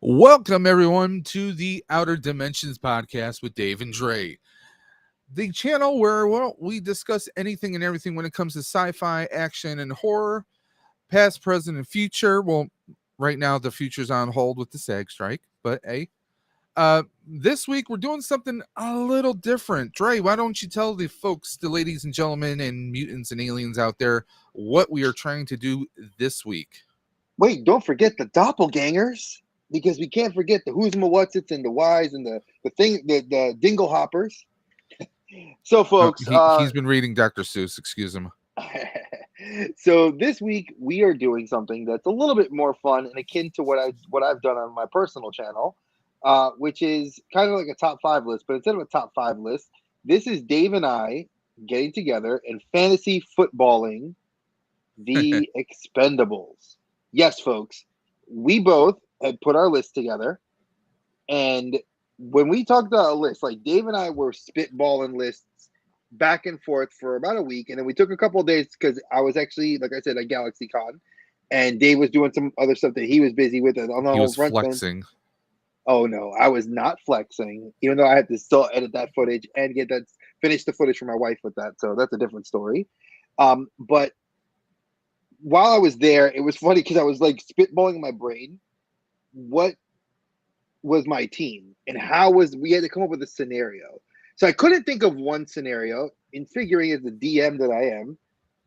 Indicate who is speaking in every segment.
Speaker 1: Welcome, everyone, to the Outer Dimensions podcast with Dave and Dre, the channel where we discuss anything and everything when it comes to sci-fi, action, and horror, past, present, and future. Well, right now the future's on hold with the SAG strike, but hey, this week we're doing something a little different. Dre, why don't you tell the folks, the ladies and gentlemen, and mutants and aliens out there, what we are trying to do this week?
Speaker 2: Wait, don't forget the doppelgangers, because we can't forget the who's and the what's it's and the whys and the dingle hoppers. So,
Speaker 1: Oh,
Speaker 2: folks,
Speaker 1: he's been reading Dr. Seuss. Excuse him.
Speaker 2: so this week we are doing something that's a little bit more fun and akin to what I've done on my personal channel, which is kind of like a top five list. But instead of a top five list, this is Dave and I getting together and fantasy footballing the Expendables. Yes, folks, we both had put our list together, and when we talked about a list, like Dave and I were spitballing lists back and forth for about a week, and then we took a couple of days because I was actually, like I said, at GalaxyCon, and Dave was doing some other stuff that he was busy with on the
Speaker 1: He
Speaker 2: whole
Speaker 1: was
Speaker 2: front.
Speaker 1: flexing.
Speaker 2: Oh no, I was not flexing, even though I had to still edit that footage and finish the footage for my wife with that. So that's a different story. But while I was there, it was funny because I was like spitballing in my brain what was my team and we had to come up with a scenario. So I couldn't think of one scenario. In figuring as the DM that I am,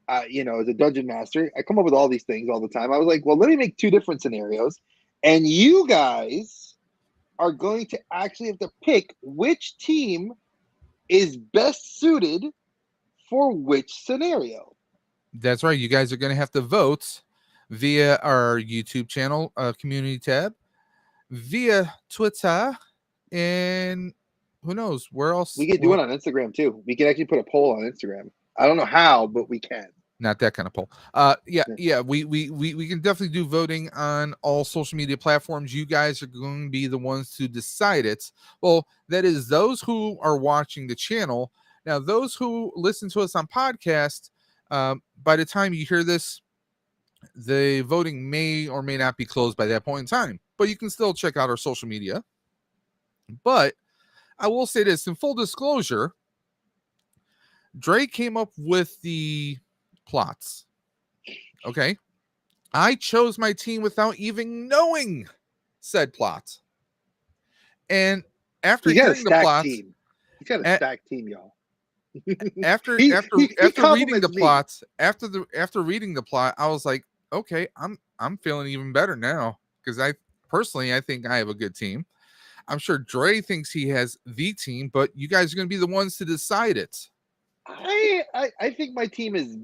Speaker 2: as a dungeon master, I come up with all these things all the time. I was like, well, let me make two different scenarios, and you guys are going to actually have to pick which team is best suited for which scenario.
Speaker 1: That's right. You guys are going to have to vote via our YouTube channel, community tab, via Twitter, and who knows where else.
Speaker 2: We could do it on Instagram too. We can actually put a poll on Instagram. I don't know how, but we can.
Speaker 1: Not that kind of poll. Yeah. We can definitely do voting on all social media platforms. You guys are going to be the ones to decide it. Well, that is those who are watching the channel. Now, those who listen to us on podcast, by the time you hear this, the voting may or may not be closed by that point in time, but you can still check out our social media. But I will say this in full disclosure, Drake came up with the plots. Okay. I chose my team without even knowing said plots. And after hearing the plots,
Speaker 2: he's got a stacked team, y'all.
Speaker 1: after
Speaker 2: he
Speaker 1: reading the
Speaker 2: me.
Speaker 1: plots, after reading the plot, I was like, okay, I'm feeling even better now because I think I have a good team. I'm sure Dre thinks he has the team, but you guys are going to be the ones to decide it.
Speaker 2: I think my team is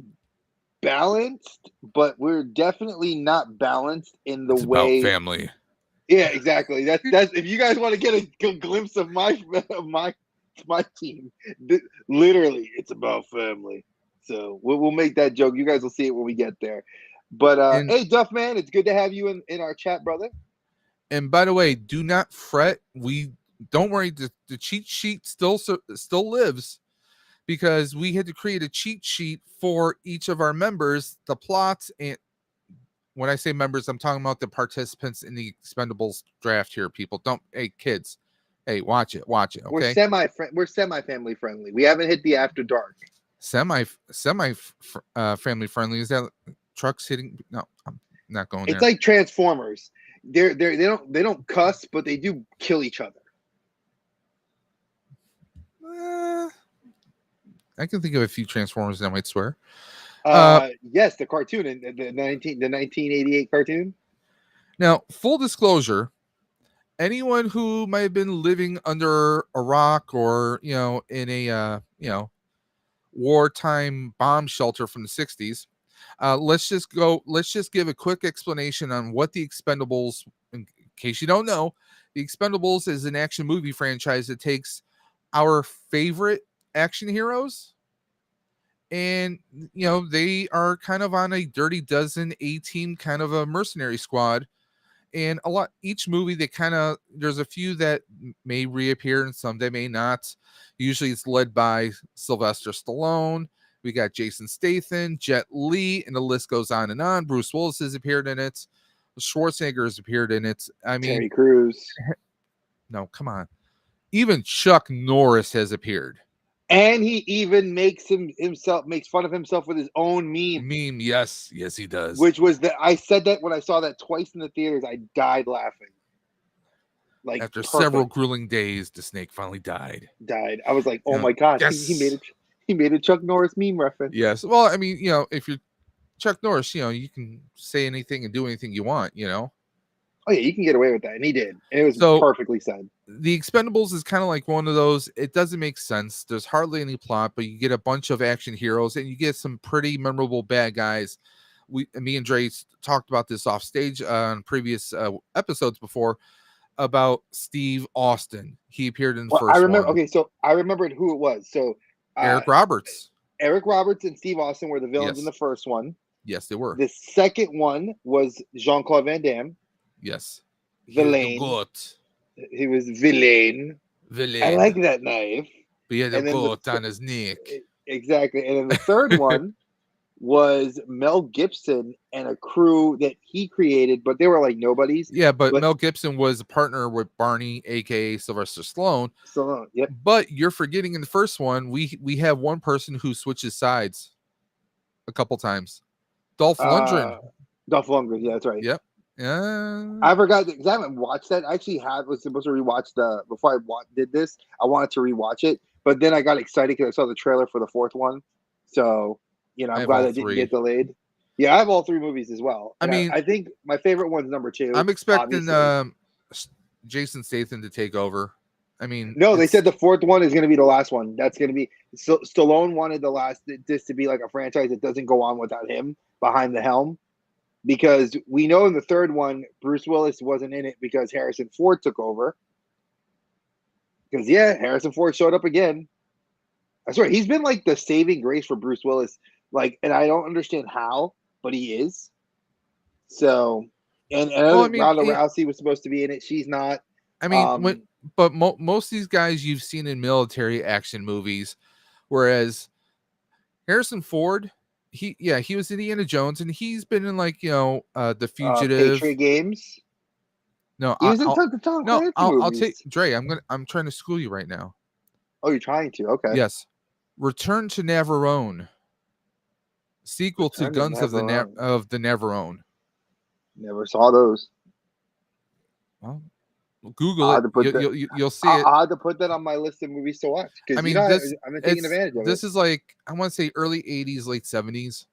Speaker 2: balanced, but we're definitely not balanced in the way
Speaker 1: about family.
Speaker 2: Yeah, exactly. That's if you guys want to get a glimpse of my team, literally, it's about family. So we'll make that joke. You guys will see it when we get there. But hey, Duff man, it's good to have you in our chat, brother.
Speaker 1: And by the way, do not fret. Don't worry. The cheat sheet still lives, because we had to create a cheat sheet for each of our members. The plots, and when I say members, I'm talking about the participants in the Expendables draft here. People, hey kids, hey, watch it. Okay,
Speaker 2: we're semi family friendly. We haven't hit the after dark.
Speaker 1: Semi family friendly. Is that trucks hitting? No, I'm not going there.
Speaker 2: It's like Transformers. They don't cuss, but they do kill each other.
Speaker 1: I can think of a few Transformers that I might swear.
Speaker 2: Yes, the cartoon, the 1988 cartoon.
Speaker 1: Now, full disclosure, anyone who might have been living under a rock or in a wartime bomb shelter from the 60s, let's just give a quick explanation on what the Expendables, in case you don't know. The Expendables is an action movie franchise that takes our favorite action heroes, and they are kind of on a Dirty Dozen A-team kind of a mercenary squad. And each movie, there's a few that may reappear and some they may not. Usually it's led by Sylvester Stallone. We got Jason Statham, Jet Li, and the list goes on and on. Bruce Willis has appeared in it. Schwarzenegger has appeared in it. I mean,
Speaker 2: Terry Crews.
Speaker 1: no, come on. Even Chuck Norris has appeared.
Speaker 2: And he even makes fun of himself with his own meme.
Speaker 1: Yes, he does.
Speaker 2: Which was I said that when I saw that twice in the theaters, I died laughing. Like
Speaker 1: after several grueling days, the snake finally died.
Speaker 2: I was like, oh my gosh, yes. he made a Chuck Norris meme reference.
Speaker 1: Yes. Well, I mean, if you're Chuck Norris, you can say anything and do anything you want, Oh
Speaker 2: yeah, you can get away with that, and he did. And it was perfectly said.
Speaker 1: The Expendables is kind of like one of those. It doesn't make sense. There's hardly any plot, but you get a bunch of action heroes, and you get some pretty memorable bad guys. Me and Dre'S talked about this off stage on previous episodes before about Steve Austin. He appeared in the first
Speaker 2: I remember.
Speaker 1: one.
Speaker 2: Okay, so I remembered who it was. So
Speaker 1: Eric Roberts.
Speaker 2: Eric Roberts and Steve Austin were the villains in the first one.
Speaker 1: Yes, they were.
Speaker 2: The second one was Jean-Claude Van Damme.
Speaker 1: Yes.
Speaker 2: Villain. He was villain. I like that knife.
Speaker 1: But he had a goat on his neck.
Speaker 2: Exactly. And then the third one was Mel Gibson and a crew that he created, but they were like nobodies.
Speaker 1: Yeah, but Mel Gibson was a partner with Barney, aka Sylvester Stallone.
Speaker 2: Yep.
Speaker 1: But you're forgetting in the first one, we have one person who switches sides a couple times. Dolph Lundgren.
Speaker 2: Dolph Lundgren, yeah, that's right.
Speaker 1: Yep.
Speaker 2: I forgot because I haven't watched that. I actually was supposed to rewatch before I did this. I wanted to rewatch it, but then I got excited because I saw the trailer for the fourth one. So I'm glad I didn't get delayed. Yeah, I have all three movies as well. I think my favorite one's number 2.
Speaker 1: I'm expecting Jason Statham to take over. I mean,
Speaker 2: no, they said the fourth one is going to be the last one. That's going to be Stallone wanted this to be like a franchise that doesn't go on without him behind the helm. Because we know in the third one, Bruce Willis wasn't in it because Harrison Ford took over. Because, Harrison Ford showed up again. I swear, he's been like the saving grace for Bruce Willis. And I don't understand how, but he is. So, and Ronda Rousey was supposed to be in it. She's not.
Speaker 1: I mean, most of these guys you've seen in military action movies, whereas Harrison Ford, he was Indiana Jones, and he's been in The Fugitive,
Speaker 2: Patriot Games.
Speaker 1: No,
Speaker 2: he was in Tom Clancy
Speaker 1: I'll
Speaker 2: movies.
Speaker 1: take Dre. I'm trying to school you right now.
Speaker 2: Oh, you're trying to? Okay.
Speaker 1: Yes. Return to Navarone. Sequel to Guns of the Navarone.
Speaker 2: Never saw those.
Speaker 1: Well, Google it. You'll see it.
Speaker 2: I had to put that on my list of movies to watch.
Speaker 1: I mean,
Speaker 2: I've been taking advantage of it.
Speaker 1: This is like, I want to say early 80s, late 70s.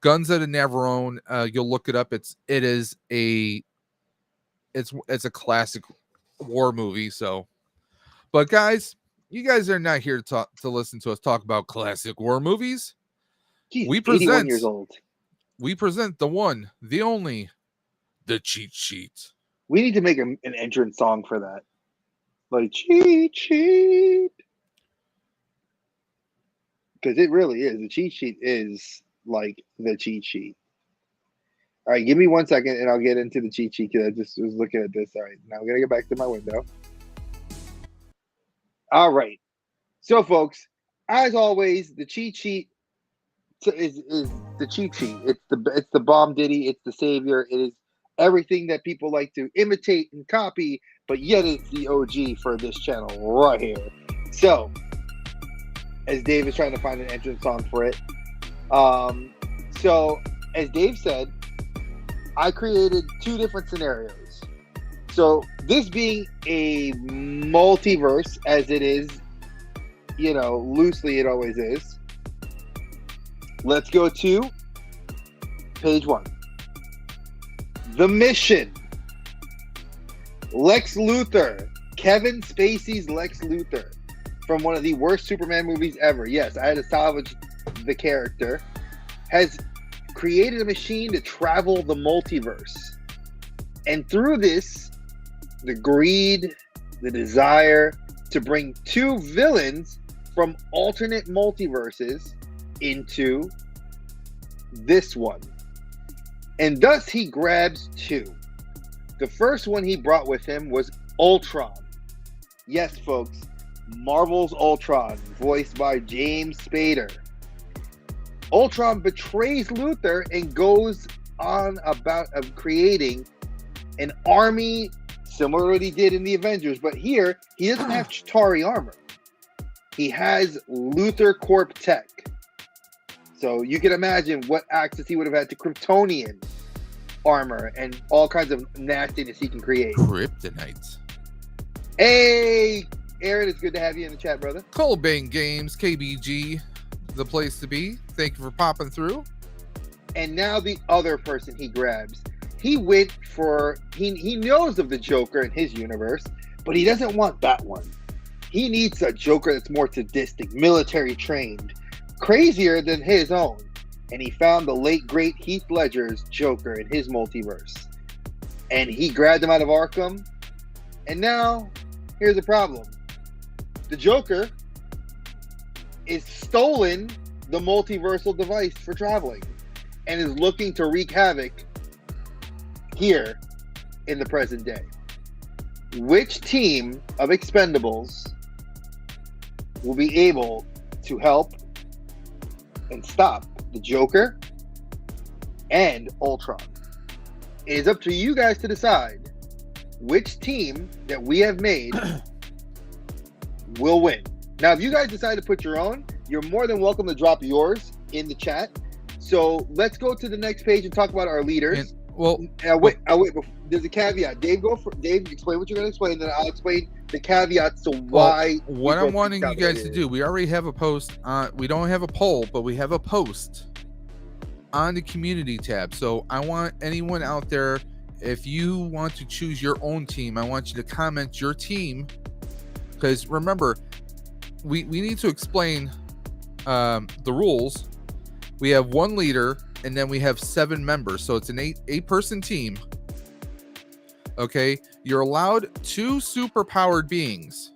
Speaker 1: Guns of the Navarone. You'll look it up. It's a classic war movie. So, but guys, you guys are not here to listen to us talk about classic war movies.
Speaker 2: Jeez, we present 81 years old.
Speaker 1: We present the one, the only, the cheat sheet.
Speaker 2: We need to make an entrance song for that. Like, cheat sheet. Because it really is. The cheat sheet is like the cheat sheet. All right, give me 1 second and I'll get into the cheat sheet because I just was looking at this. All right, now I'm going to get back to my window. All right. So, folks, as always, the cheat sheet is the cheat sheet. It's the bomb ditty. It's the savior. It is everything that people like to imitate and copy, but yet it's the OG for this channel right here. So, as Dave is trying to find an entrance song for it. So, as Dave said, I created 2 different scenarios. So, this being a multiverse, as it is, loosely it always is. Let's go to page 1. The Mission. Lex Luthor. Kevin Spacey's Lex Luthor. From one of the worst Superman movies ever. Yes, I had to salvage the character. Has created a machine to travel the multiverse. And through this, the greed, the desire to bring 2 villains from alternate multiverses into this one. And thus he grabs 2. The first one he brought with him was Ultron. Yes, folks, Marvel's Ultron, voiced by James Spader. Ultron betrays Luthor and goes on about of creating an army similar to what he did in the Avengers, but here he doesn't have Chitauri armor. He has Luthor Corp tech. So you can imagine what access he would have had to Kryptonian armor and all kinds of nastiness he can create.
Speaker 1: Kryptonite.
Speaker 2: Hey, Aaron, it's good to have you in the chat, brother.
Speaker 1: Colbane Games, KBG, the place to be. Thank you for popping through.
Speaker 2: And now the other person he grabs. He went for, he knows of the Joker in his universe, but he doesn't want that one. He needs a Joker that's more sadistic, military trained, crazier than his own. And he found the late, great Heath Ledger's Joker in his multiverse. And he grabbed him out of Arkham. And now, here's the problem. The Joker is stolen the multiversal device for traveling and is looking to wreak havoc here in the present day. Which team of Expendables will be able to help and stop the Joker and Ultron? It is up to you guys to decide which team that we have made will win. Now, if you guys decide to put your own, you're more than welcome to drop yours in the chat. So let's go to the next page and talk about our leaders. Wait. There's a caveat. Dave, explain what you're going to explain, then I'll explain the caveats to why.
Speaker 1: What I'm wanting you guys to do, we already have a post. We don't have a poll, but we have a post on the community tab. So I want anyone out there, if you want to choose your own team, I want you to comment your team. Because remember, we need to explain the rules. We have one leader, and then we have 7 members. So it's an 8-person team. Okay, you're allowed 2 super-powered beings.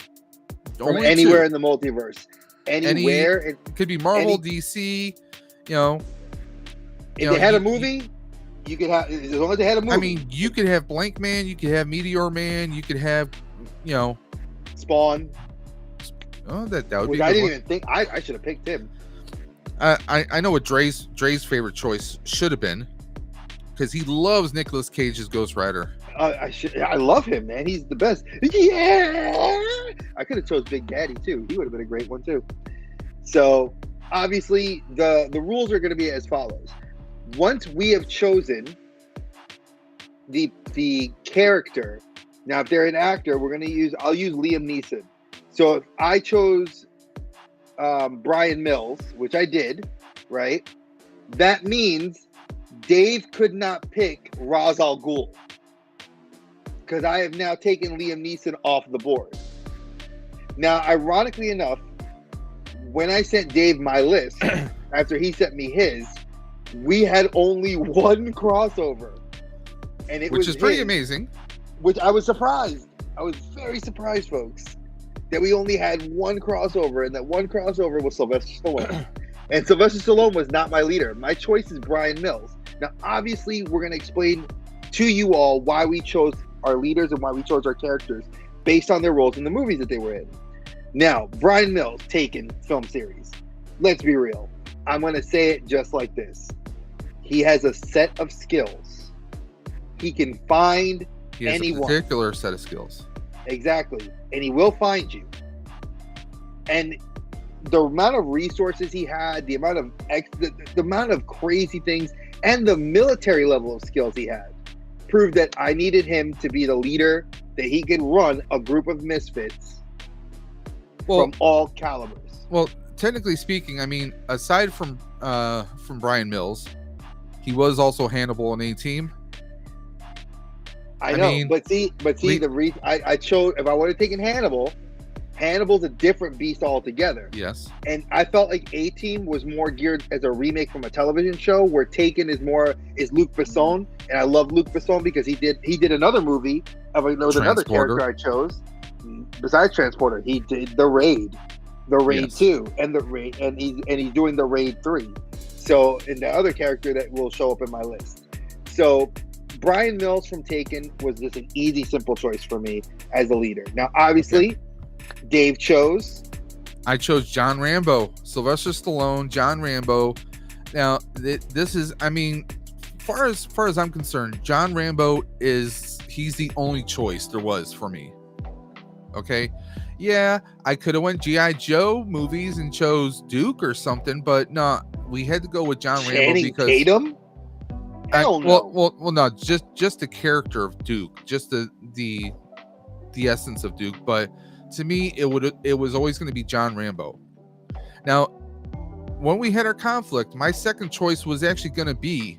Speaker 2: From anywhere in the multiverse. Anywhere.
Speaker 1: It could be Marvel, DC,
Speaker 2: If they had a movie, you could have, as long as they had a movie.
Speaker 1: I mean, you could have Blank Man, you could have Meteor Man, you could have,
Speaker 2: Spawn.
Speaker 1: Oh, that would be.
Speaker 2: I didn't even think. I should have picked him.
Speaker 1: I know what Dre's favorite choice should have been, because he loves Nicolas Cage's Ghost Rider.
Speaker 2: I love him, man. He's the best. Yeah, I could have chose Big Daddy too. He would have been a great one too. So obviously, the rules are going to be as follows. Once we have chosen the character, now if they're an actor, I'll use Liam Neeson. So if I chose Brian Mills, which I did, right? That means Dave could not pick Ra's al Ghul, because I have now taken Liam Neeson off the board. Now, ironically enough, when I sent Dave my list, after he sent me his, we had only one crossover. And
Speaker 1: which is pretty amazing.
Speaker 2: Which I was surprised. I was very surprised, folks, that we only had one crossover, and that one crossover was Sylvester Stallone. And Sylvester Stallone was not my leader. My choice is Brian Mills. Now, obviously, we're going to explain to you all why we chose our leaders and why we chose our characters based on their roles in the movies that they were in. Now, Brian Mills, Taken film series. Let's be real. I'm going to say it just like this. He has a set of skills. He can find anyone.
Speaker 1: A particular set of skills.
Speaker 2: Exactly. And he will find you. And the amount of resources he had, the amount of the amount of crazy things, and the military level of skills he had proved that I needed him to be the leader, that he could run a group of misfits from all calibers.
Speaker 1: Well, technically speaking, I mean, aside from Brian Mills, he was also Hannibal in A-Team.
Speaker 2: I know, but see, the reason I chose, if I would have taken Hannibal's a different beast altogether.
Speaker 1: Yes. And
Speaker 2: I felt like A-Team was more geared as a remake from a television show, where Taken is Luc Besson, and I love Luc Besson because he did another movie another character I chose besides Transporter. He did The Raid 2, and he's doing The Raid 3. So, and the other character that will show up in my list. So, Brian Mills from Taken was just an easy, simple choice for me as a leader. Now, obviously, Dave chose.
Speaker 1: I chose John Rambo, Sylvester Stallone, John Rambo. Now, this is, I mean, far as I'm concerned, John Rambo he's the only choice there was for me. Okay, yeah, I could have went GI Joe movies and chose Duke or something, but no, we had to go with John Rambo because
Speaker 2: Tatum. Hell no.
Speaker 1: Well, no, just the character of Duke, just the essence of Duke. But to me, it was always going to be John Rambo. Now, when we had our conflict, my second choice was actually going to be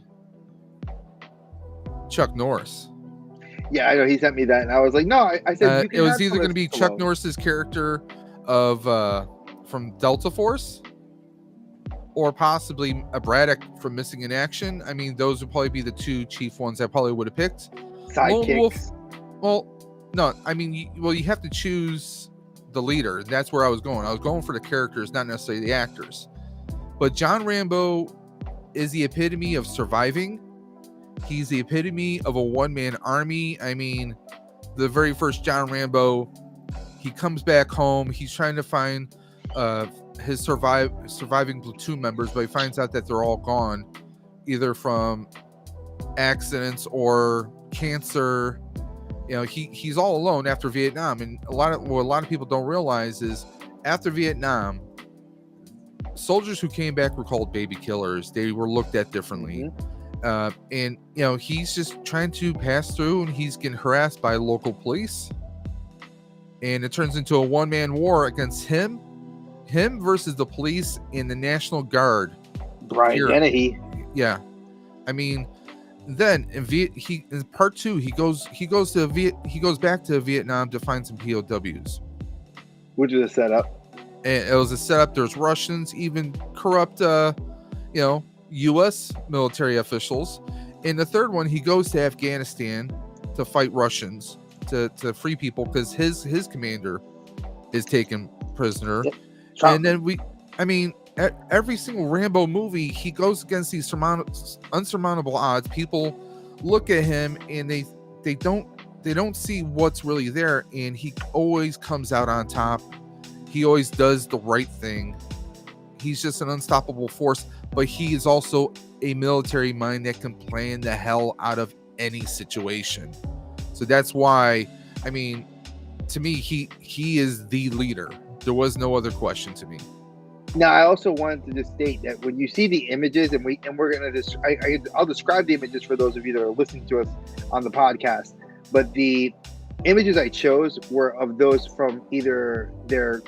Speaker 1: Chuck Norris.
Speaker 2: Yeah, I know he sent me that, and I was like, no, I said you can
Speaker 1: it was either going to be Chuck Norris's character of from Delta Force, or possibly a Braddock from Missing in Action. I mean, those would probably be the two chief ones I probably would have picked.
Speaker 2: Sidekicks.
Speaker 1: Well, no, I mean, you have to choose the leader. That's where I was going. I was going for the characters, not necessarily the actors. But John Rambo is the epitome of surviving. He's the epitome of a one-man army. I mean, the very first John Rambo, he comes back home. He's trying to find his surviving platoon members, but he finds out that they're all gone, either from accidents or cancer. You know, he's all alone after Vietnam. And what a lot of people don't realize is after Vietnam, soldiers who came back were called baby killers. They were looked at differently. And you know, he's just trying to pass through, and he's getting harassed by local police, and it turns into a one-man war against him versus the police and the National Guard.
Speaker 2: Brian Dennehy.
Speaker 1: Yeah, I mean, then in part 2, he goes back to Vietnam to find some POWs,
Speaker 2: which is a setup.
Speaker 1: And it was a setup. There's Russians, even corrupt, U.S. military officials. In the third one, he goes to Afghanistan to fight Russians, to free people, because his commander is taken prisoner. Yep. And then every single Rambo movie, he goes against these unsurmountable odds. People look at him and they don't see what's really there, and he always comes out on top. He always does the right thing. He's just an unstoppable force, but he is also a military mind that can plan the hell out of any situation. So that's why, I mean, to me, he is the leader. There was no other question to me.
Speaker 2: Now, I also wanted to just state that when you see the images, and we're gonna I'll describe the images for those of you that are listening to us on the podcast. But the images I chose were of those from either their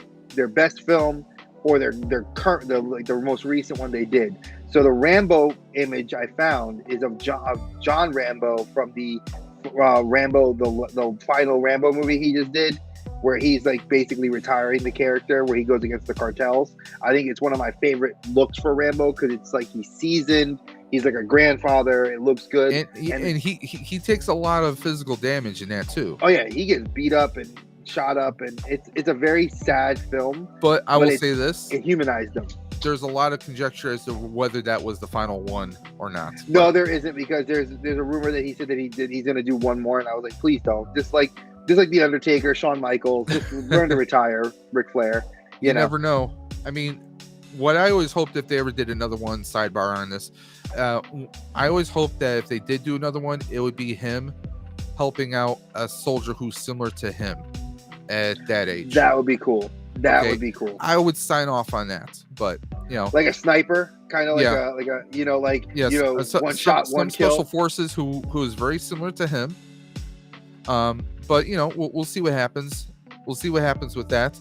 Speaker 2: best film or their current, the most recent one they did. So the Rambo image I found is of John Rambo from the Rambo, the final Rambo movie he just did, where he's like basically retiring the character, where he goes against the cartels. I think it's one of my favorite looks for Rambo, because it's like he's seasoned, he's like a grandfather, it looks good,
Speaker 1: and he takes a lot of physical damage in that too.
Speaker 2: Oh yeah, he gets beat up and shot up, and it's a very sad film.
Speaker 1: But I will say this:
Speaker 2: it humanized him.
Speaker 1: There's a lot of conjecture as to whether that was the final one or not.
Speaker 2: No, there isn't, because there's a rumor that he said that he's going to do one more, and I was like, please don't. Just like the Undertaker, Shawn Michaels, just learn to retire, Ric Flair.
Speaker 1: You never know. I mean, what I always hoped, if they ever did another one, sidebar on this, I always hoped that if they did do another one, it would be him helping out a soldier who's similar to him at that age.
Speaker 2: That would be cool. That would be cool.
Speaker 1: I would sign off on that, but
Speaker 2: like a sniper, kind of like a one shot, one kill.
Speaker 1: Special forces who is very similar to him. But we'll see what happens. We'll see what happens with that.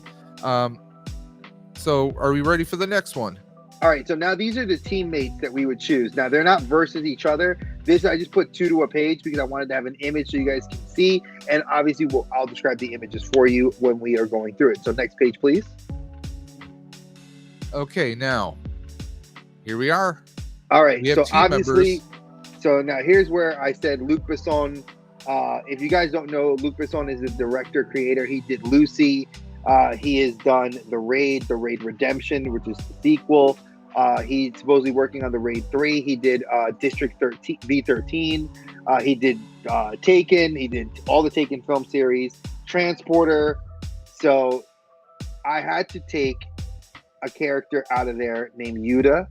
Speaker 1: So are we ready for the next one?
Speaker 2: All right. So now these are the teammates that we would choose. Now they're not versus each other. I just put 2 to a page because I wanted to have an image so you guys can see. And obviously I'll describe the images for you when we are going through it. So next page, please.
Speaker 1: Okay. Now here we are.
Speaker 2: All right. So obviously, so now here's where I said Luc Besson. If you guys don't know, Luc Besson is the director, creator. He did Lucy. He has done The Raid Redemption, which is the sequel. He's supposedly working on The Raid 3. He did District 13, V13. He did Taken. He did all the Taken film series. Transporter. So I had to take a character out of there named Yuda,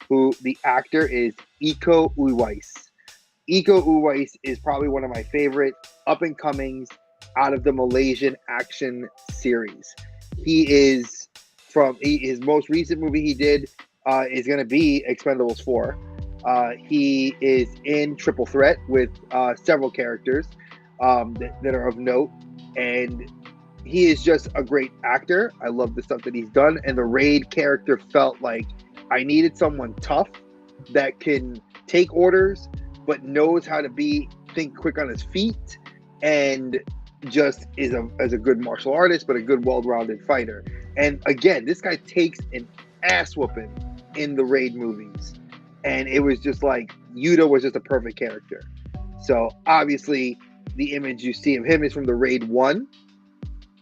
Speaker 2: who the actor is Iko Uwais. Iko Uwais is probably one of my favorite up and comings out of the Malaysian action series. He is his most recent movie he did is going to be Expendables 4. He is in Triple Threat with several characters that are of note, and he is just a great actor. I love the stuff that he's done, and the Raid character felt like I needed someone tough that can take orders but knows how to think quick on his feet, and just is a good martial artist, but a good well-rounded fighter. And again, this guy takes an ass whooping in the Raid movies, and it was just like Yuta was just a perfect character. So obviously, the image you see of him is from the Raid 1,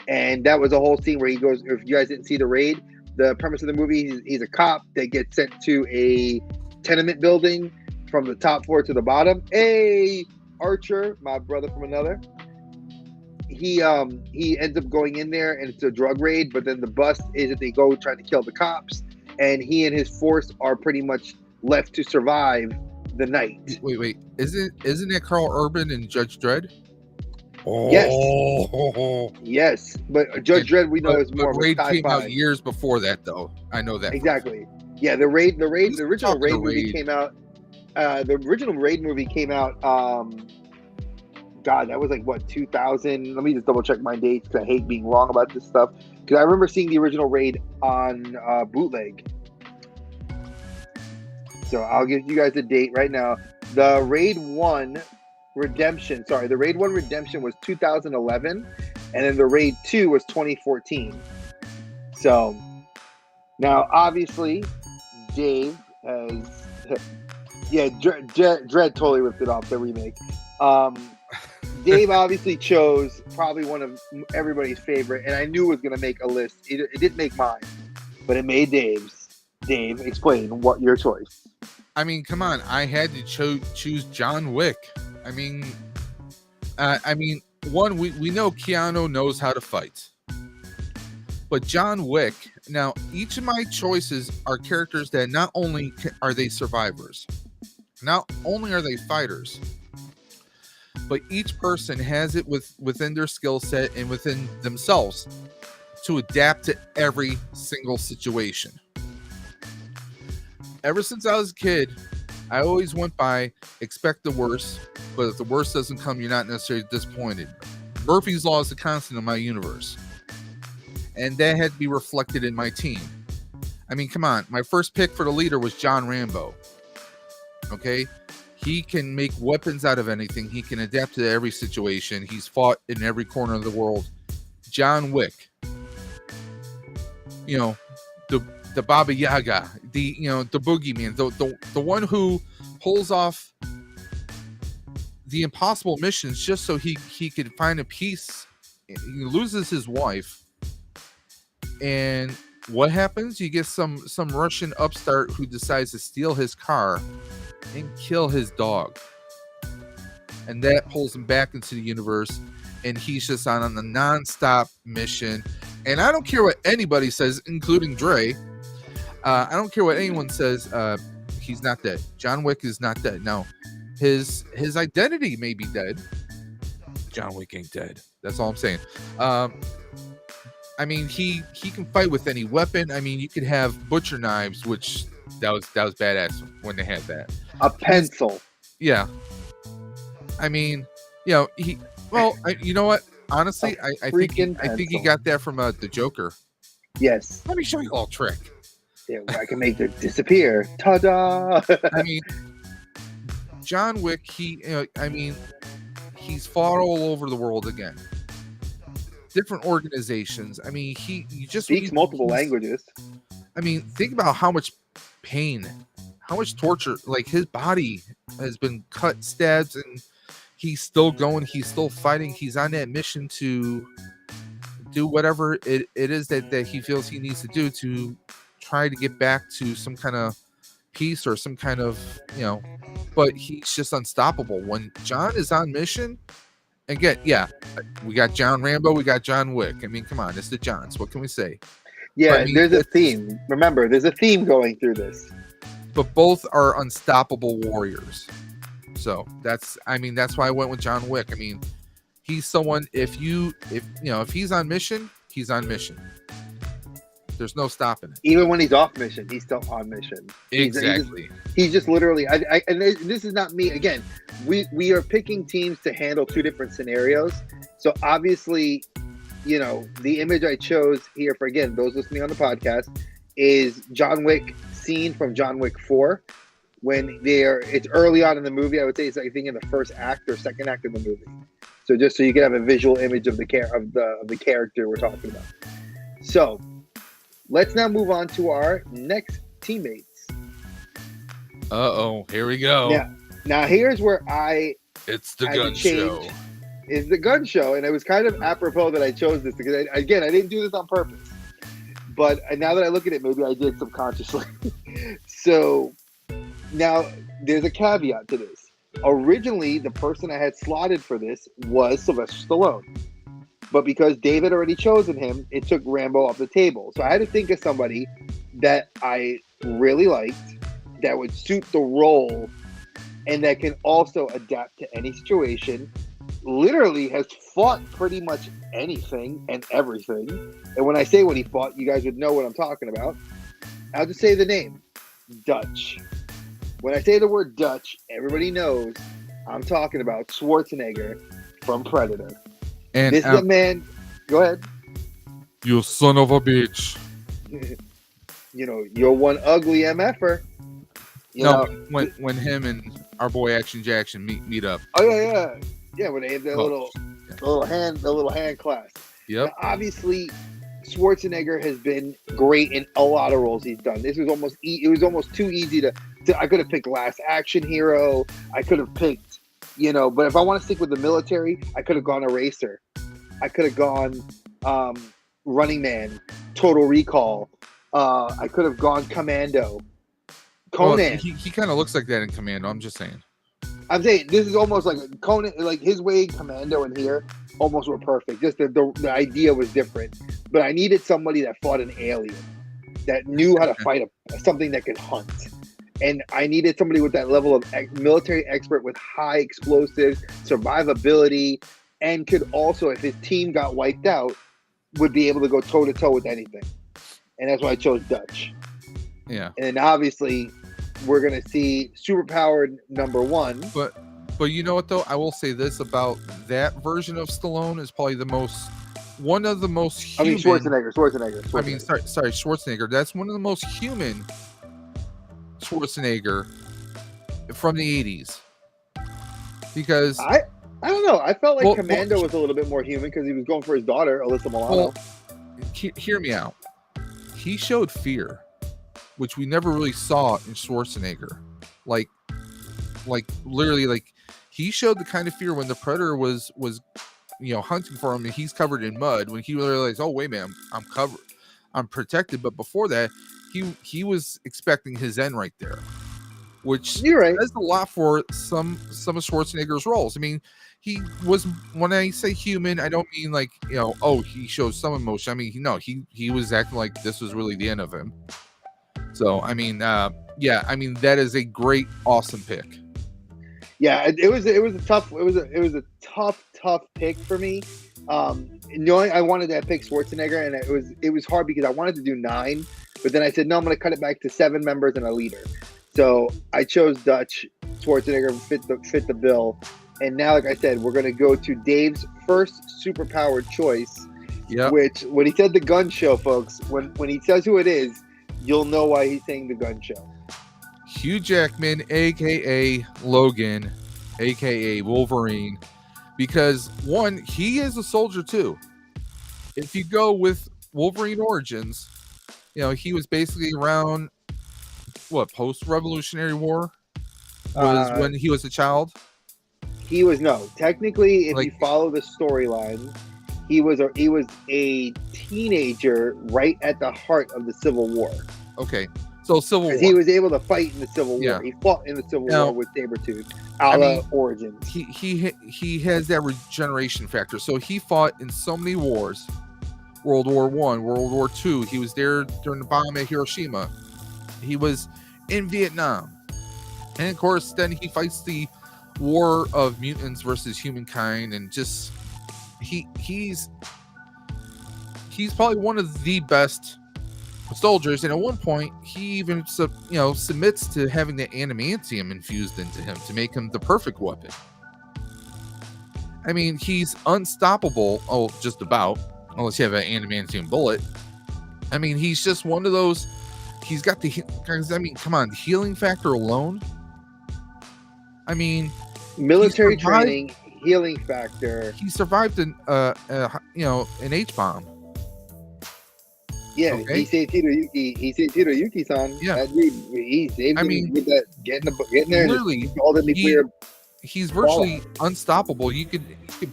Speaker 2: and that was a whole scene where he goes. If you guys didn't see the Raid, the premise of the movie, he's a cop that gets sent to a tenement building from the top floor to the bottom. Hey, Archer, my brother from another. He ends up going in there, and it's a drug raid. But then the bust is that they go trying to kill the cops, and he and his force are pretty much left to survive the night.
Speaker 1: Wait, isn't it Carl Urban and Judge Dredd?
Speaker 2: Oh. Yes, but Judge Dredd we know is more of a
Speaker 1: Raid came
Speaker 2: sci-fi.
Speaker 1: out years before that, though. I know that
Speaker 2: exactly. Yeah, the original Raid movie came out. The original Raid movie came out. God, that was like what 2000. Let me just double check my dates because I hate being wrong about this stuff. Because I remember seeing the original Raid on bootleg. So I'll give you guys the date right now. The Raid 1 Redemption was 2011, and then the Raid 2 was 2014. So now, obviously, Dave has, Dredd totally ripped it off, the remake. Dave obviously chose probably one of everybody's favorite, and I knew it was going to make a list. It didn't make mine, but it made Dave's. Dave, explain what your choice.
Speaker 1: I mean, come on. I had to choose John Wick. I mean, one, we know Keanu knows how to fight. But John Wick, now, each of my choices are characters that not only are they survivors, not only are they fighters, but each person has it within their skill set and within themselves to adapt to every single situation. Ever since I was a kid, I always went by expect the worst, but if the worst doesn't come, you're not necessarily disappointed. Murphy's Law is the constant in my universe. And that had to be reflected in my team. I mean, come on. My first pick for the leader was John Rambo. Okay? He can make weapons out of anything. He can adapt to every situation. He's fought in every corner of the world. John Wick. You know, the Baba Yaga, the boogeyman, the one who pulls off the impossible missions just so he could find a peace. He loses his wife, and what happens? You get some Russian upstart who decides to steal his car and kill his dog, and that pulls him back into the universe, and he's just on a non-stop mission. And I don't care what anybody says, including Dre. I don't care what anyone says. He's not dead. John Wick is not dead. No, his identity may be dead. John Wick ain't dead. That's all I'm saying. I mean, he can fight with any weapon. I mean, you could have butcher knives, which that was badass when they had that.
Speaker 2: A pencil.
Speaker 1: Yeah. I mean, you know what? Honestly, I think he got that from the Joker.
Speaker 2: Yes.
Speaker 1: Let me show you a little trick.
Speaker 2: Yeah, I can make it disappear. Ta-da!
Speaker 1: I mean, John Wick. He's fought all over the world again. Different organizations. I mean, he just
Speaker 2: speaks multiple languages.
Speaker 1: I mean, think about how much pain, how much torture. Like, his body has been cut, stabbed, and he's still going. He's still fighting. He's on that mission to do whatever it is that he feels he needs to do to try to get back to some kind of peace or some kind of, but he's just unstoppable. When John is on mission, again, we got John Rambo, we got John Wick. I mean, come on, it's the Johns. What can we say?
Speaker 2: Yeah, I mean, there's a theme. Remember, there's a theme going through this.
Speaker 1: But both are unstoppable warriors. So that's why I went with John Wick. I mean, he's someone, if he's on mission, he's on mission. There's no stopping it.
Speaker 2: Even when he's off mission, he's still on mission.
Speaker 1: Exactly.
Speaker 2: He's just literally. And this is not me. Again, we are picking teams to handle two different scenarios. So obviously, the image I chose here for, again, those listening on the podcast, is John Wick scene from John Wick 4. When it's early on in the movie. I would say it's, I think, in the first act or second act of the movie. So just so you can have a visual image of the character we're talking about. So let's now move on to our next teammates.
Speaker 1: Here we go.
Speaker 2: Now here's where
Speaker 1: it's the gun show.
Speaker 2: Is the gun show, and it was kind of apropos that I chose this because I didn't do this on purpose, but now that I look at it, maybe I did subconsciously. So now there's a caveat to this. Originally, the person I had slotted for this was Sylvester Stallone, but because Dave had already chosen him, it took Rambo off the table. So I had to think of somebody that I really liked, that would suit the role, and that can also adapt to any situation. Literally has fought pretty much anything and everything. And when I say what he fought, you guys would know what I'm talking about. I'll just say the name, Dutch. When I say the word Dutch, everybody knows I'm talking about Schwarzenegger from Predator. And this is a man. Go ahead.
Speaker 1: You son of a bitch.
Speaker 2: You're one ugly MFer.
Speaker 1: When him and our boy Action Jackson meet up.
Speaker 2: Oh yeah. When they have that little hand clasp.
Speaker 1: Yep.
Speaker 2: Now, obviously, Schwarzenegger has been great in a lot of roles he's done. This was almost too easy to. I could have picked Last Action Hero. I could have picked, but if I want to stick with the military, I could have gone Eraser. I could have gone Running Man, Total Recall. I could have gone Commando. Conan.
Speaker 1: Well, he kind of looks like that in Commando. I'm just saying.
Speaker 2: I'm saying this is almost like Conan, like his way, Commando, and here almost were perfect. Just the idea was different. But I needed somebody that fought an alien, that knew how to fight something that could hunt. And I needed somebody with that level of military expert with high explosives, survivability, and could also, if his team got wiped out, would be able to go toe-to-toe with anything. And that's why I chose Dutch.
Speaker 1: Yeah.
Speaker 2: And then obviously, we're going to see superpowered number one.
Speaker 1: But you know what, though? I will say this about that version of Stallone is probably one of the most human.
Speaker 2: I mean, Schwarzenegger.
Speaker 1: I mean, sorry, Schwarzenegger. That's one of the most human Schwarzenegger from the 80s. Because
Speaker 2: I don't know. I felt like Commando was a little bit more human because he was going for his daughter, Alyssa Milano.
Speaker 1: Hear me out. He showed fear, which we never really saw in Schwarzenegger. Like literally, like he showed the kind of fear when the Predator was hunting for him and he's covered in mud. When he realized, oh wait, man, I'm covered, I'm protected. But before that, he was expecting his end right there, which
Speaker 2: you're right.
Speaker 1: Says a lot for some of Schwarzenegger's roles. I mean, he was, when I say human, I don't mean like he shows some emotion. I mean, he was acting like this was really the end of him. So I mean, that is a great, awesome pick.
Speaker 2: Yeah, it was a tough pick for me. Knowing I wanted to pick Schwarzenegger, and it was hard because I wanted to do 9, but then I said no, I'm going to cut it back to 7 members and a leader. So I chose Dutch. Schwarzenegger fit the bill, and now, like I said, we're going to go to Dave's first superpowered choice.
Speaker 1: Yeah.
Speaker 2: Which, when he said the gun show, folks, when he says who it is, you'll know why he's saying the gun show.
Speaker 1: Hugh Jackman, aka Logan, aka Wolverine, because one, he is a soldier too. If you go with Wolverine Origins, he was basically around post-Revolutionary War was when he was a child.
Speaker 2: He was technically, if you follow the storyline, he was a teenager right at the heart of the Civil War.
Speaker 1: Okay. So Civil War.
Speaker 2: He was able to fight in the Civil War.
Speaker 1: Yeah.
Speaker 2: He fought in the Civil War with Sabretooth. Origins.
Speaker 1: He has that regeneration factor. So he fought in so many wars. World War I, World War II. He was there during the bomb at Hiroshima. He was in Vietnam. And of course, then he fights the war of mutants versus humankind, and just he's probably one of the best soldiers. And at one point, he even submits to having the adamantium infused into him to make him the perfect weapon. I mean, he's unstoppable. Oh, just about, unless you have an adamantium bullet. I mean, he's just one of those. He's got the. I mean, come on, the healing factor alone. I mean,
Speaker 2: military training, healing factor.
Speaker 1: He survived an H-bomb.
Speaker 2: Yeah, okay. He saved Hiroyuki-san.
Speaker 1: Yeah,
Speaker 2: he saved him with that getting there.
Speaker 1: Literally, he's virtually unstoppable. You could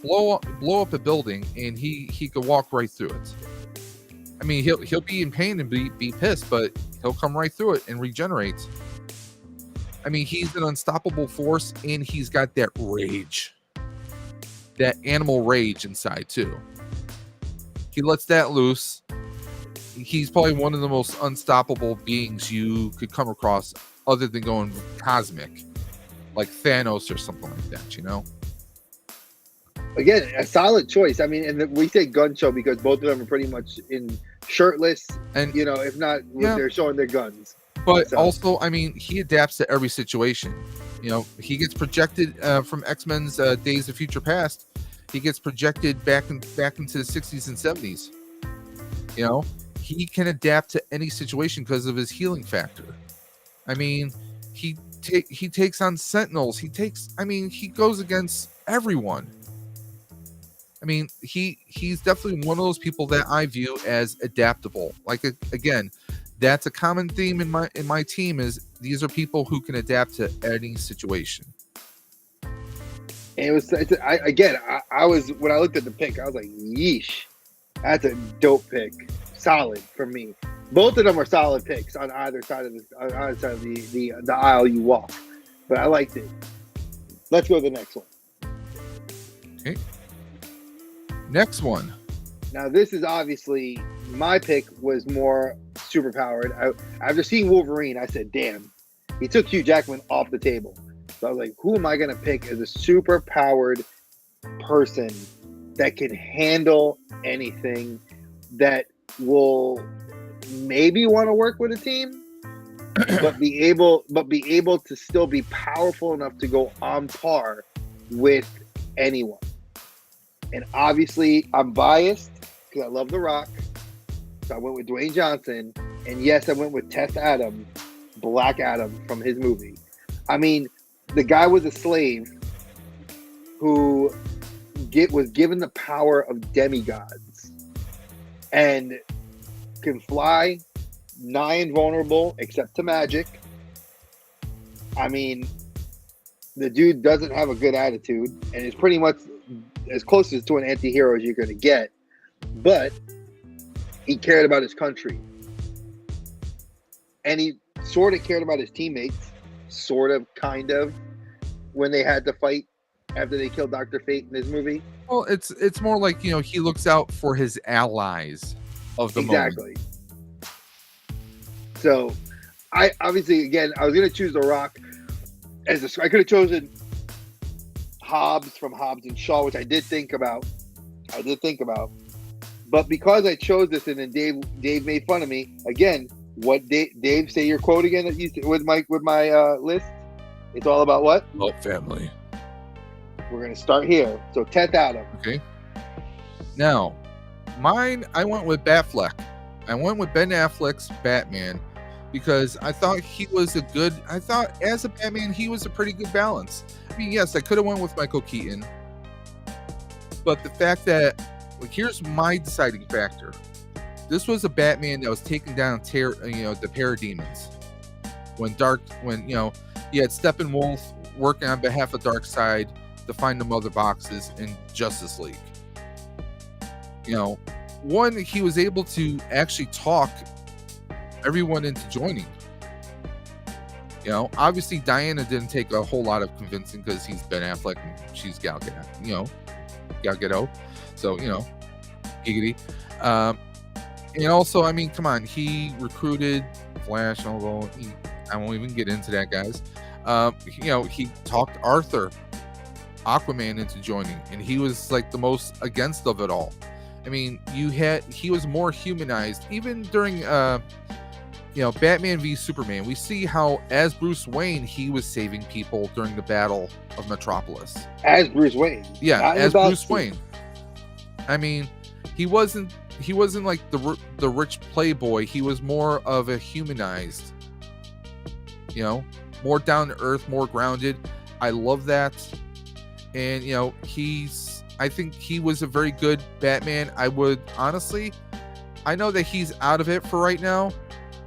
Speaker 1: blow up a building, and he could walk right through it. I mean, he'll be in pain and be pissed, but he'll come right through it and regenerate. I mean, he's an unstoppable force, and he's got that rage, that animal rage inside too. He lets that loose. He's probably one of the most unstoppable beings you could come across, other than going cosmic, like Thanos or something like that, you know?
Speaker 2: Again, a solid choice. I mean, and we say gun show because both of them are pretty much in shirtless, and if not, they're showing their guns.
Speaker 1: But also, I mean, he adapts to every situation. You know, he gets projected from X-Men's Days of Future Past. He gets projected back into the 60s and 70s. You know, he can adapt to any situation because of his healing factor. I mean, he takes on Sentinels. He goes against everyone. I mean, he's definitely one of those people that I view as adaptable. Like, again, that's a common theme in my team, is these are people who can adapt to any situation.
Speaker 2: And I was when I looked at the pick, I was like, yeesh, that's a dope pick. Solid for me. Both of them are solid picks on either side of the aisle you walk. But I liked it. Let's go to the next one.
Speaker 1: Okay. Next one.
Speaker 2: Now, this is obviously, my pick was more superpowered. After seeing Wolverine, I said, damn, he took Hugh Jackman off the table. So I was like, who am I going to pick as a superpowered person that can handle anything, that will maybe want to work with a team, but be able to still be powerful enough to go on par with anyone. And obviously, I'm biased because I love The Rock. So I went with Dwayne Johnson. And yes, I went with Tess Adam, Black Adam from his movie. I mean, the guy was a slave who was given the power of demigods and can fly, nigh invulnerable except to magic. I mean, the dude doesn't have a good attitude and is pretty much as close to an anti-hero as you're going to get, but he cared about his country, and he sort of cared about his teammates, kind of, when they had to fight after they killed Dr. Fate in his movie.
Speaker 1: Well, it's more like, you know, he looks out for his allies of the moment.
Speaker 2: Exactly. So, I was going to choose The Rock I could have chosen Hobbs from Hobbs and Shaw, which I did think about. But because I chose this, and then Dave made fun of me again. What Dave, say your quote again that you with my list? It's all about what?
Speaker 1: Love family.
Speaker 2: We're gonna start here. So 10th Adam.
Speaker 1: Okay. Now, mine, I went with Batfleck. I went with Ben Affleck's Batman because I thought as a Batman, he was a pretty good balance. I mean, yes, I could have went with Michael Keaton, but the fact that, like, here's my deciding factor. This was a Batman that was taking down the parademons. When you had Steppenwolf working on behalf of Darkseid to find the mother boxes in Justice League. You know, he was able to actually talk everyone into joining. You know, obviously Diana didn't take a whole lot of convincing because he's Ben Affleck and she's Gal Gadot. So, you know, giggity. And also, I mean, come on, he recruited Flash, although I won't even get into that, guys. You know, he talked Arthur Aquaman into joining, and he was like the most against of it all. I mean, he was more humanized even during Batman v Superman. We see how as Bruce Wayne he was saving people during the battle of Metropolis.
Speaker 2: As Bruce Wayne.
Speaker 1: Yeah, as Bruce Wayne. I mean, he wasn't like the rich playboy. He was more of a humanized, more down to earth, more grounded. I love that. And I think he was a very good Batman. I would honestly, I know that he's out of it for right now,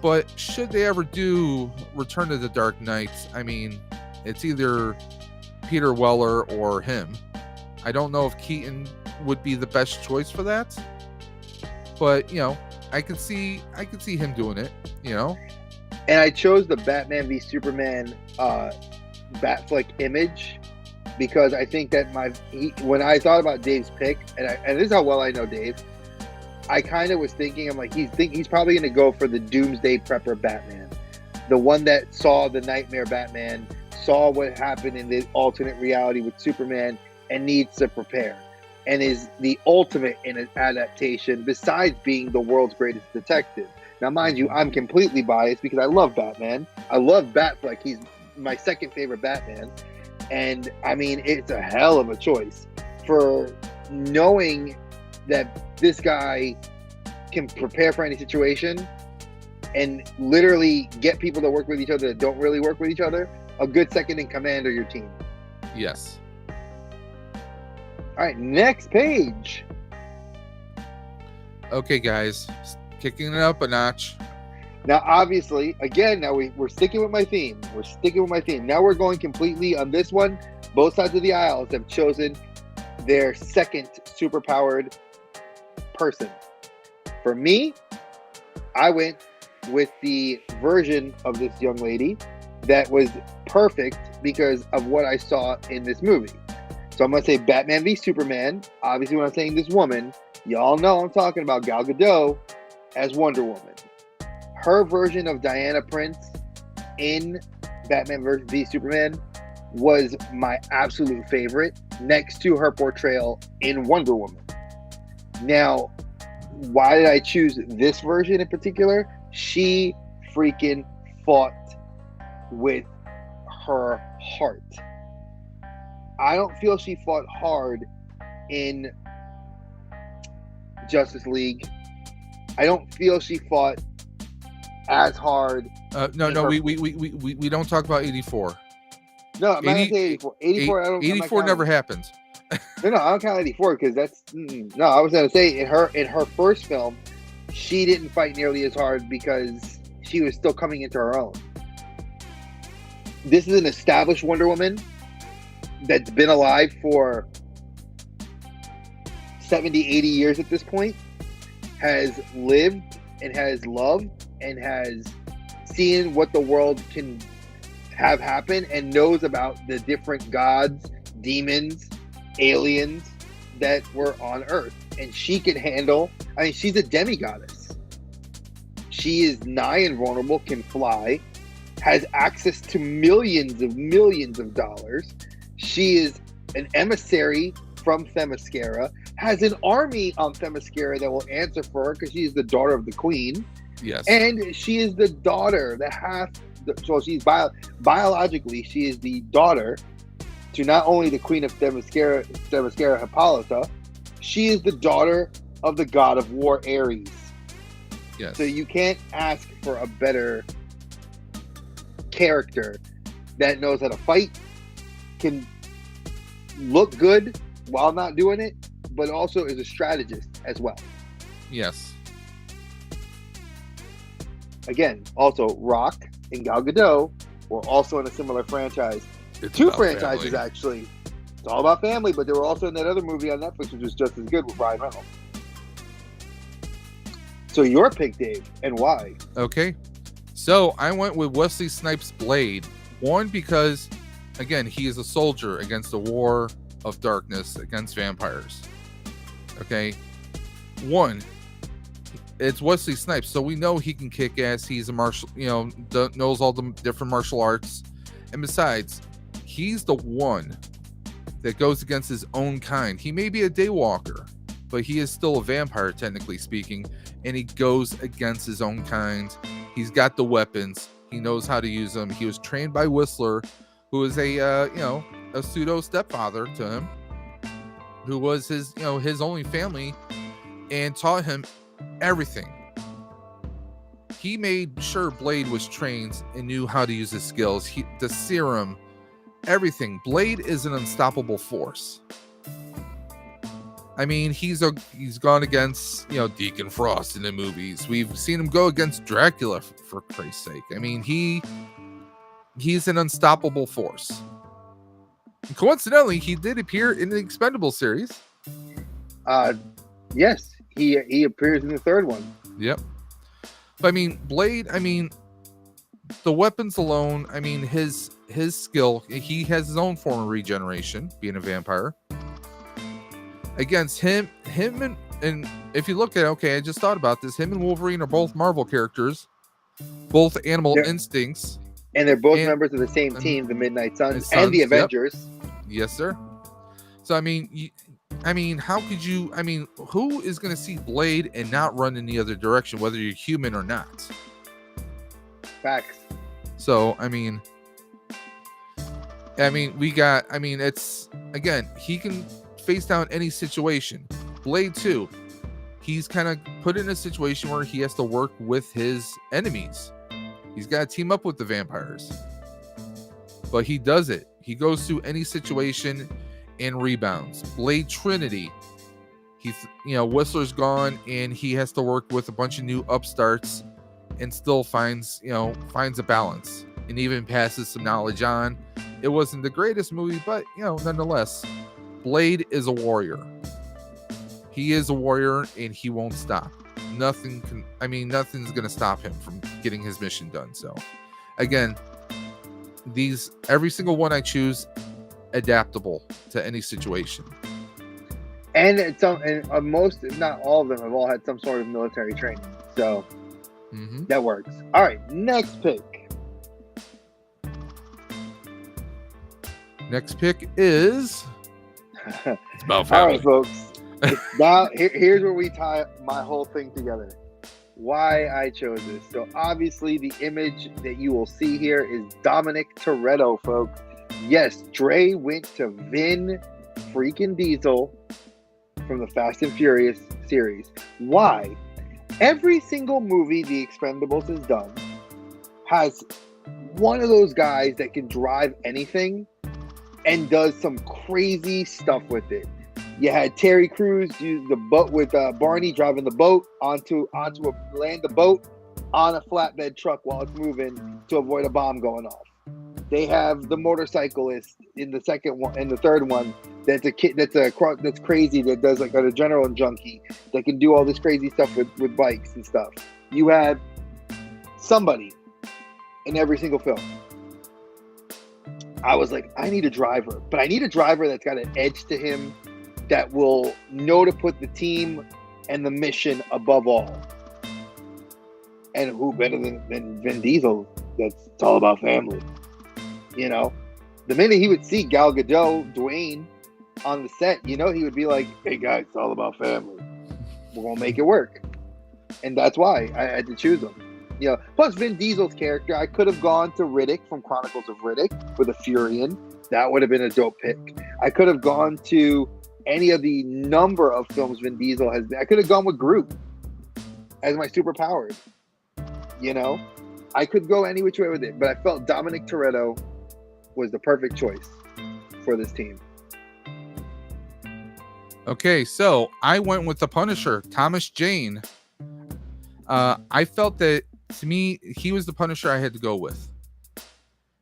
Speaker 1: but should they ever do Return of the Dark Knight, I mean, it's either Peter Weller or him. I don't know if Keaton would be the best choice for that, but I could see him doing it.
Speaker 2: And I chose the Batman v Superman Batfleck image because I think that when I thought about Dave's pick, and this is how well I know Dave, I kind of was thinking, I'm like, he's probably going to go for the Doomsday Prepper Batman, the one that saw the Nightmare Batman, saw what happened in the alternate reality with Superman, and needs to prepare, and is the ultimate in an adaptation besides being the world's greatest detective. Now, mind you, I'm completely biased because I love Batman. I love Batfleck. He's my second favorite Batman. And I mean, it's a hell of a choice for knowing that this guy can prepare for any situation and literally get people to work with each other that don't really work with each other. A good second in command of your team.
Speaker 1: Yes.
Speaker 2: All right, next page.
Speaker 1: Okay, guys, kicking it up a notch.
Speaker 2: Now, obviously, again, we're sticking with my theme. Now we're going completely on this one. Both sides of the aisles have chosen their second superpowered person. For me, I went with the version of this young lady that was perfect because of what I saw in this movie. So I'm going to say Batman v Superman. Obviously, when I'm saying this woman, y'all know I'm talking about Gal Gadot as Wonder Woman. Her version of Diana Prince in Batman v Superman was my absolute favorite, next to her portrayal in Wonder Woman. Now, why did I choose this version in particular? She freaking fought with her heart. I don't feel she fought hard in Justice League. I don't feel she fought as hard.
Speaker 1: No, we don't talk about 84.
Speaker 2: No, I'm not gonna say 84.
Speaker 1: 84 never happened.
Speaker 2: No, I don't count 84 because that's no. I was gonna say in her first film, she didn't fight nearly as hard because she was still coming into her own. This is an established Wonder Woman that's been alive for 70, 80 years at this point, has lived and has loved and has seen what the world can have happen and knows about the different gods, demons, aliens that were on Earth. And she can handle, I mean, she's a demigoddess. She is nigh invulnerable, can fly, has access to millions of dollars. She is an emissary from Themyscira, has an army on Themyscira that will answer for her because she is the daughter of the queen.
Speaker 1: Yes.
Speaker 2: And she is the daughter, so she's biologically, she is the daughter to not only the queen of Themyscira, Hippolyta, she is the daughter of the god of war, Ares.
Speaker 1: Yes.
Speaker 2: So you can't ask for a better character that knows how to fight, can look good while not doing it, but also is a strategist as well.
Speaker 1: Yes.
Speaker 2: Again, also Rock and Gal Gadot were also in a similar franchise.
Speaker 1: It's
Speaker 2: Two
Speaker 1: about
Speaker 2: franchises,
Speaker 1: family.
Speaker 2: actually. It's all about family, but they were also in that other movie on Netflix, which was just as good with Ryan Reynolds. So your pick, Dave, and why?
Speaker 1: Okay. So I went with Wesley Snipes' Blade. One, because, again, he is a soldier against the war of darkness against vampires. Okay. One, it's Wesley Snipes, so we know he can kick ass. He's a martial, knows all the different martial arts. And besides, he's the one that goes against his own kind. He may be a daywalker, but he is still a vampire, technically speaking, and he goes against his own kind. He's got the weapons. He knows how to use them. He was trained by Whistler, who is a pseudo stepfather to him, who was his only family, and taught him everything. He made sure Blade was trained and knew how to use his skills. The serum, everything. Blade is an unstoppable force. I mean, he's gone against, Deacon Frost in the movies. We've seen him go against Dracula, for Christ's sake. I mean, he's an unstoppable force. And coincidentally, he did appear in the Expendables series.
Speaker 2: Yes, he appears in the third one.
Speaker 1: Yep. But I mean, Blade, the weapons alone, his skill, he has his own form of regeneration, being a vampire. Against him and if you look at it, okay, I just thought about this, him and Wolverine are both Marvel characters, both Animal Instincts.
Speaker 2: And they're both members of the same team, the Midnight Suns and the Avengers.
Speaker 1: Yep. Yes, sir. So, how could you, who is going to see Blade and not run in the other direction, whether you're human or not?
Speaker 2: Facts.
Speaker 1: So, it's, again, he can face down any situation. Blade 2, he's kind of put in a situation where he has to work with his enemies. He's got to team up with the vampires. But he does it. He goes through any situation and rebounds. Blade Trinity, Whistler's gone and he has to work with a bunch of new upstarts and still finds a balance and even passes some knowledge on. It wasn't the greatest movie, but nonetheless, Blade is a warrior. He is a warrior and he won't stop. Nothing's going to stop him from getting his mission done. So again, every single one I choose, adaptable to any situation.
Speaker 2: And most, if not all of them, have all had some sort of military training. So that works. All right, next pick.
Speaker 1: Next pick is...
Speaker 2: It's about family. All right, folks. Now, here's where we tie my whole thing together. Why I chose this. So obviously the image that you will see here is Dominic Toretto, folks. Yes, Dre went to Vin freaking Diesel from the Fast and Furious series. Why? Every single movie the Expendables has done has one of those guys that can drive anything and does some crazy stuff with it. You had Terry Crews use the boat with Barney driving the boat land the boat on a flatbed truck while it's moving to avoid a bomb going off. They have the motorcyclist in the second one and the third one that's a kid that's crazy, that does like an adrenaline junkie that can do all this crazy stuff with bikes and stuff. You have somebody in every single film. I was like, I need a driver, but I need a driver that's got an edge to him, that will know to put the team and the mission above all. And who better than Vin Diesel? It's all about family. The minute he would see Gal Gadot, Dwayne, on the set, he would be like, hey guys, it's all about family. We're going to make it work. And that's why I had to choose him. Plus Vin Diesel's character, I could have gone to Riddick from Chronicles of Riddick with a Furion. That would have been a dope pick. I could have gone to any of the number of films Vin Diesel has been. I could have gone with Groot as my superpower. I could go any which way with it, but I felt Dominic Toretto was the perfect choice for this team.
Speaker 1: Okay, so I went with the Punisher, Thomas Jane. I felt that, to me, he was the Punisher I had to go with,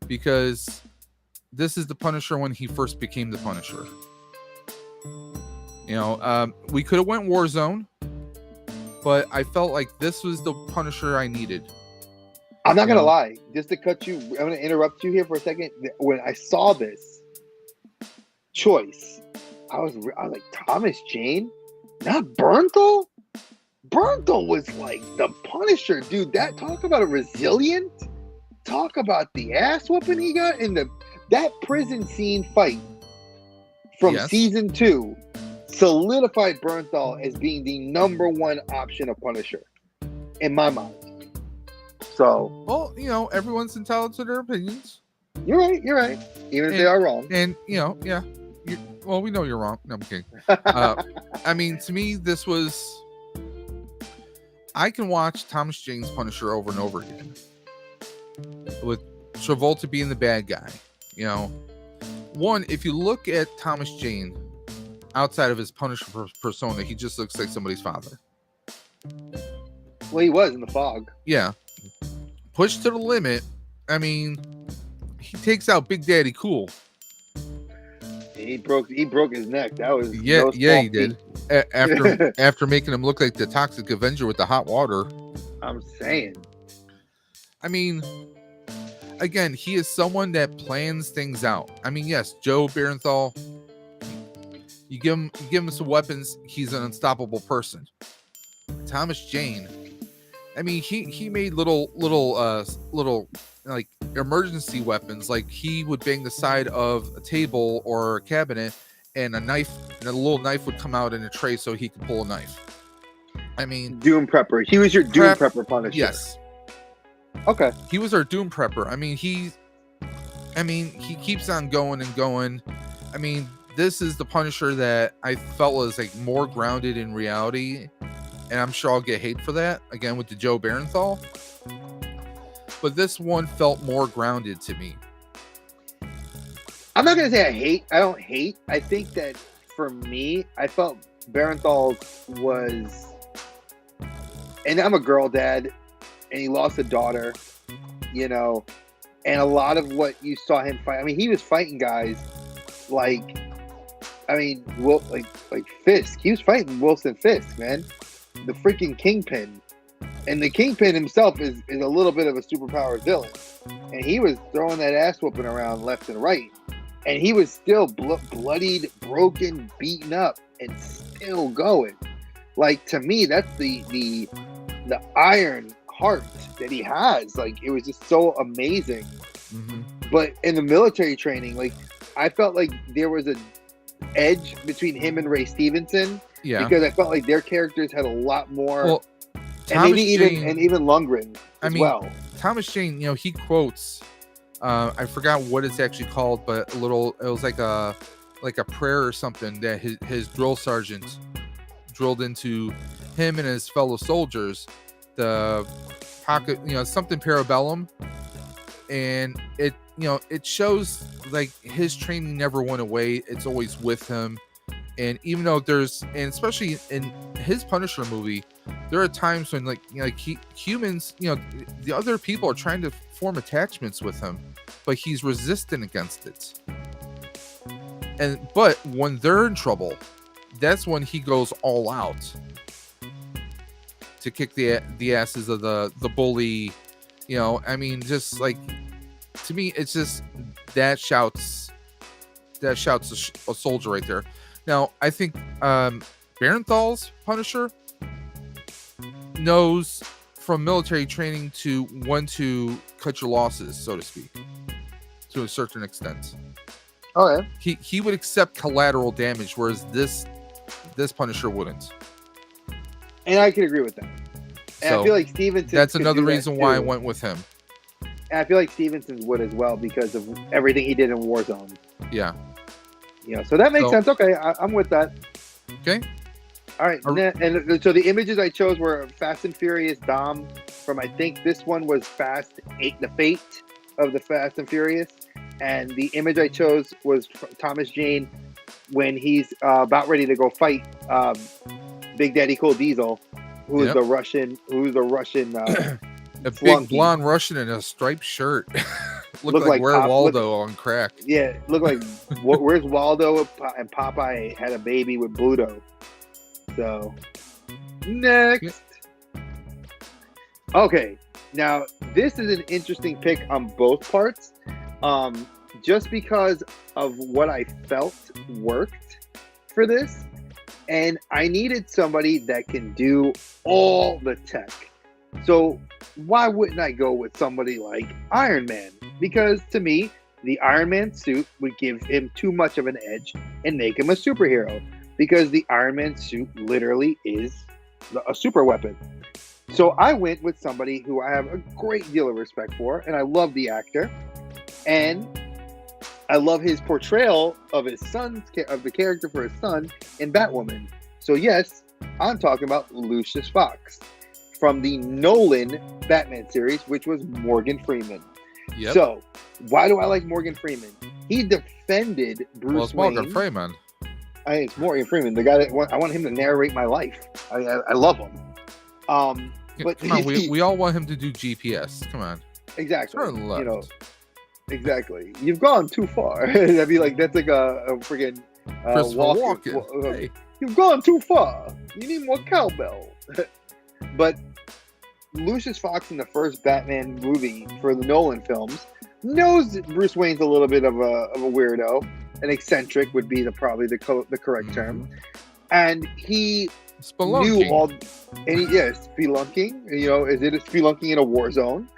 Speaker 1: because this is the Punisher when he first became the Punisher. We could have went Warzone, but I felt like this was the Punisher I needed.
Speaker 2: I'm not gonna lie, just to cut you, I'm gonna interrupt you here for a second. When I saw this choice, I was like, Thomas Jane, not Bernthal. Bernthal was like the Punisher, dude. That, talk about a resilient, talk about the ass whooping he got in that prison scene fight from
Speaker 1: Yes.
Speaker 2: season 2 solidified Bernthal as being the number 1 option of Punisher in my mind. So,
Speaker 1: well, everyone's entitled to their opinions.
Speaker 2: You're right. Even if they are wrong.
Speaker 1: And, yeah. Well, we know you're wrong. No, I'm kidding. I mean, to me, this was... I can watch Thomas Jane's Punisher over and over again. With Travolta being the bad guy. One, if you look at Thomas Jane, outside of his Punisher persona, he just looks like somebody's father.
Speaker 2: Well, he was in The Fog.
Speaker 1: Yeah. Pushed to the limit. I mean, he takes out Big Daddy Cool.
Speaker 2: He broke his neck. That was
Speaker 1: he did. After making him look like the Toxic Avenger with the hot water.
Speaker 2: I'm saying. I
Speaker 1: mean, again, he is someone that plans things out. I mean, yes, Joe Bernthal, you give him some weapons, he's an unstoppable person. Thomas Jane, I mean, he made little like emergency weapons. Like he would bang the side of a table or a cabinet, and a little knife would come out in a tray so he could pull a knife. I mean,
Speaker 2: Doom Prepper. He was your Doom Prepper Punisher.
Speaker 1: Yes.
Speaker 2: Okay.
Speaker 1: He was our Doom Prepper. I mean, he keeps on going and going. I mean, this is the Punisher that I felt was like more grounded in reality. And I'm sure I'll get hate for that, again, with the Joe Bernthal. But this one felt more grounded to me.
Speaker 2: I'm not going to say I don't hate. I think that for me, I felt Bernthal was... And I'm a girl dad, and he lost a daughter, and a lot of what you saw him fight... I mean, he was fighting guys like Fisk. He was fighting Wilson Fisk, man. The freaking Kingpin. And the Kingpin himself is a little bit of a superpowered villain. And he was throwing that ass whooping around left and right. And he was still bloodied, broken, beaten up, and still going. Like, to me, that's the iron heart that he has. Like, it was just so amazing.
Speaker 1: Mm-hmm.
Speaker 2: But in the military training, like, I felt like there was an edge between him and Ray Stevenson.
Speaker 1: Yeah.
Speaker 2: Because I felt like their characters had a lot more.
Speaker 1: Well,
Speaker 2: and even Lundgren as well.
Speaker 1: Thomas Jane, he quotes, I forgot what it's actually called, but it was like a prayer or something that his drill sergeant drilled into him and his fellow soldiers, the pocket, something parabellum. And it shows like his training never went away. It's always with him. And even though and especially in his Punisher movie, there are times when humans, the other people are trying to form attachments with him, but he's resistant against it. But when they're in trouble, that's when he goes all out to kick the asses of the bully. I mean, just like, to me, it's just that shouts a soldier right there. Now, I think Bernthal's Punisher knows from military training to when to cut your losses, so to speak, to a certain extent.
Speaker 2: Oh, yeah.
Speaker 1: He would accept collateral damage, whereas this Punisher wouldn't.
Speaker 2: And I can agree with that. And I feel like Stevenson...
Speaker 1: That's another reason why I went with him.
Speaker 2: And I feel like Stevenson would as well because of everything he did in Warzone.
Speaker 1: Yeah.
Speaker 2: So that makes sense. Okay, I'm with that.
Speaker 1: Okay.
Speaker 2: All right. And so the images I chose were Fast and Furious Dom from, I think this one was The Fate of the Fast and Furious. And the image I chose was Thomas Jane when he's about ready to go fight Big Daddy Cool Diesel, who's the Russian.
Speaker 1: A big blonde Russian in a striped shirt. Looked like Where Waldo on crack.
Speaker 2: Yeah, looked like Where's Waldo and Popeye had a baby with Bluto. So, next. Okay, now this is an interesting pick on both parts. Just because of what I felt worked for this. And I needed somebody that can do all the tech. So why wouldn't I go with somebody like Iron Man? Because to me, the Iron Man suit would give him too much of an edge and make him a superhero, because the Iron Man suit literally is a super weapon. So I went with somebody who I have a great deal of respect for, and I love the actor, and I love his portrayal of his son's of the character for his son in Batwoman. So yes, I'm talking about Lucius Fox from the Nolan Batman series, which was Morgan Freeman.
Speaker 1: Yep.
Speaker 2: So why do I like Morgan Freeman? He defended Bruce Wayne.
Speaker 1: Morgan Freeman.
Speaker 2: It's Morgan Freeman, the guy that I want him to narrate my life. I love him. But
Speaker 1: come on, we all want him to do GPS. Come on.
Speaker 2: Exactly.
Speaker 1: Turn left.
Speaker 2: You know, exactly. You've gone too far. That'd be like, that's like a friggin'
Speaker 1: Walken. Hey.
Speaker 2: You've gone too far. You need more cowbell. But Lucius Fox in the first Batman movie for the Nolan films knows that Bruce Wayne's a little bit of a weirdo. An eccentric would be probably the correct term. And he knew all, and spelunking, you know, is it a spelunking in a war zone?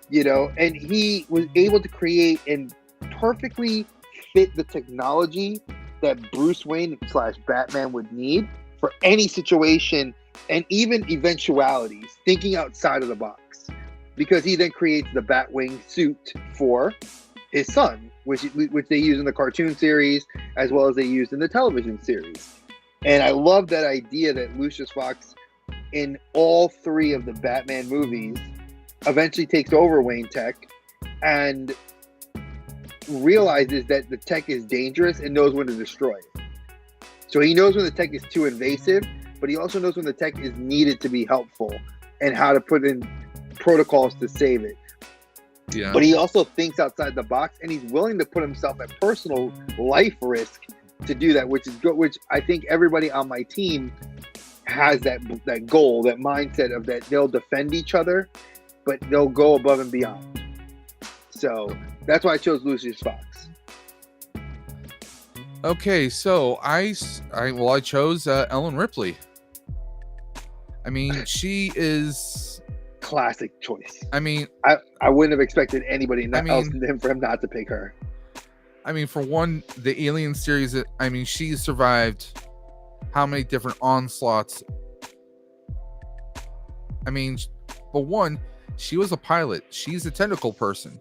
Speaker 2: You know, and he was able to create and perfectly fit the technology that Bruce Wayne / Batman would need for any situation and even eventualities, thinking outside of the box. Because he then creates the Batwing suit for his son, which they use in the cartoon series as well as they used in the television series. And I love that idea that Lucius Fox, in all 3 of the Batman movies, eventually takes over Wayne Tech and realizes that the tech is dangerous and knows when to destroy it. So he knows when the tech is too invasive, but he also knows when the tech is needed to be helpful and how to put in protocols to save it.
Speaker 1: Yeah.
Speaker 2: But he also thinks outside the box, and he's willing to put himself at personal life risk to do that, which is good. Which I think everybody on my team has that goal, that mindset of that they'll defend each other, but they'll go above and beyond. So that's why I chose Lucius Fox.
Speaker 1: Okay, so I chose Ellen Ripley. I mean, she is
Speaker 2: classic choice.
Speaker 1: I mean,
Speaker 2: I wouldn't have expected anybody else than for him not to pick her.
Speaker 1: I mean, for one, the Alien series, I mean, she survived how many different onslaughts? I mean, but one, she was a pilot. She's a technical person.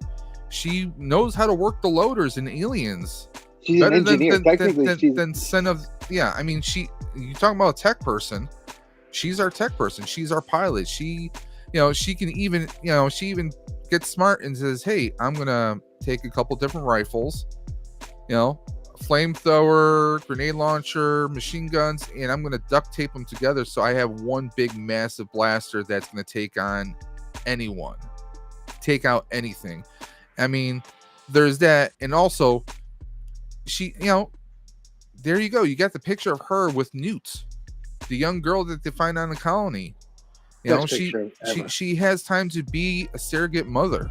Speaker 1: She knows how to work the loaders in Aliens.
Speaker 2: She's an engineer.
Speaker 1: Yeah, I mean, you talking about a tech person. She's our tech person. She's our pilot. She can even, she even gets smart and says, hey, I'm going to take a couple different rifles, flamethrower, grenade launcher, machine guns, and I'm going to duct tape them together so I have one big massive blaster that's going to take on anyone, take out anything. I mean, there's that. And also, she, there you go. You got the picture of her with Newt, the young girl that they find on the colony. She has time to be a surrogate mother.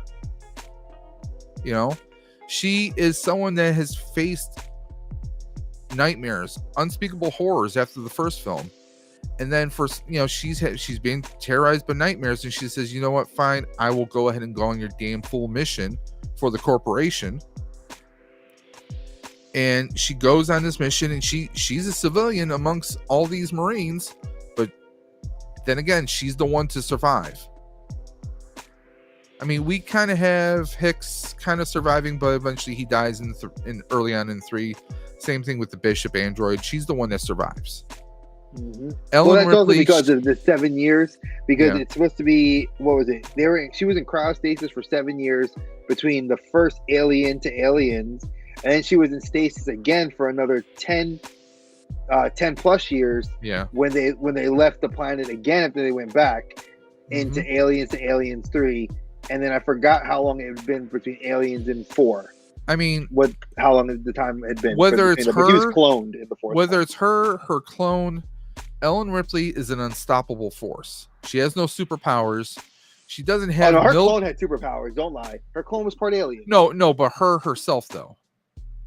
Speaker 1: She is someone that has faced nightmares, unspeakable horrors after the first film, and then she's being terrorized by nightmares, and she says, you know what, fine, I will go ahead and go on your damn fool mission for the corporation. And she goes on this mission, and she's a civilian amongst all these Marines, but then again, she's the one to survive. I mean, we kind of have Hicks kind of surviving, but eventually he dies in early on in 3. Same thing with the Bishop android. She's the one that survives.
Speaker 2: Mm-hmm. That's Ripley, also because of the 7 years. Because it's supposed to be, what was it? She was in cryostasis for 7 years between the first Alien to Aliens, and then she was in stasis again for another 10 plus years. Yeah. When they left the planet again after they went back into Aliens to Aliens 3. And then I forgot how long it had been between Aliens and 4. I mean, how long the time had been?
Speaker 1: Whether it's her,
Speaker 2: he was cloned in the 4th.
Speaker 1: Whether it's her clone, Ellen Ripley is an unstoppable force. She has no superpowers. She doesn't have.
Speaker 2: Her clone had superpowers. Don't lie. Her clone was part alien.
Speaker 1: No, but herself though.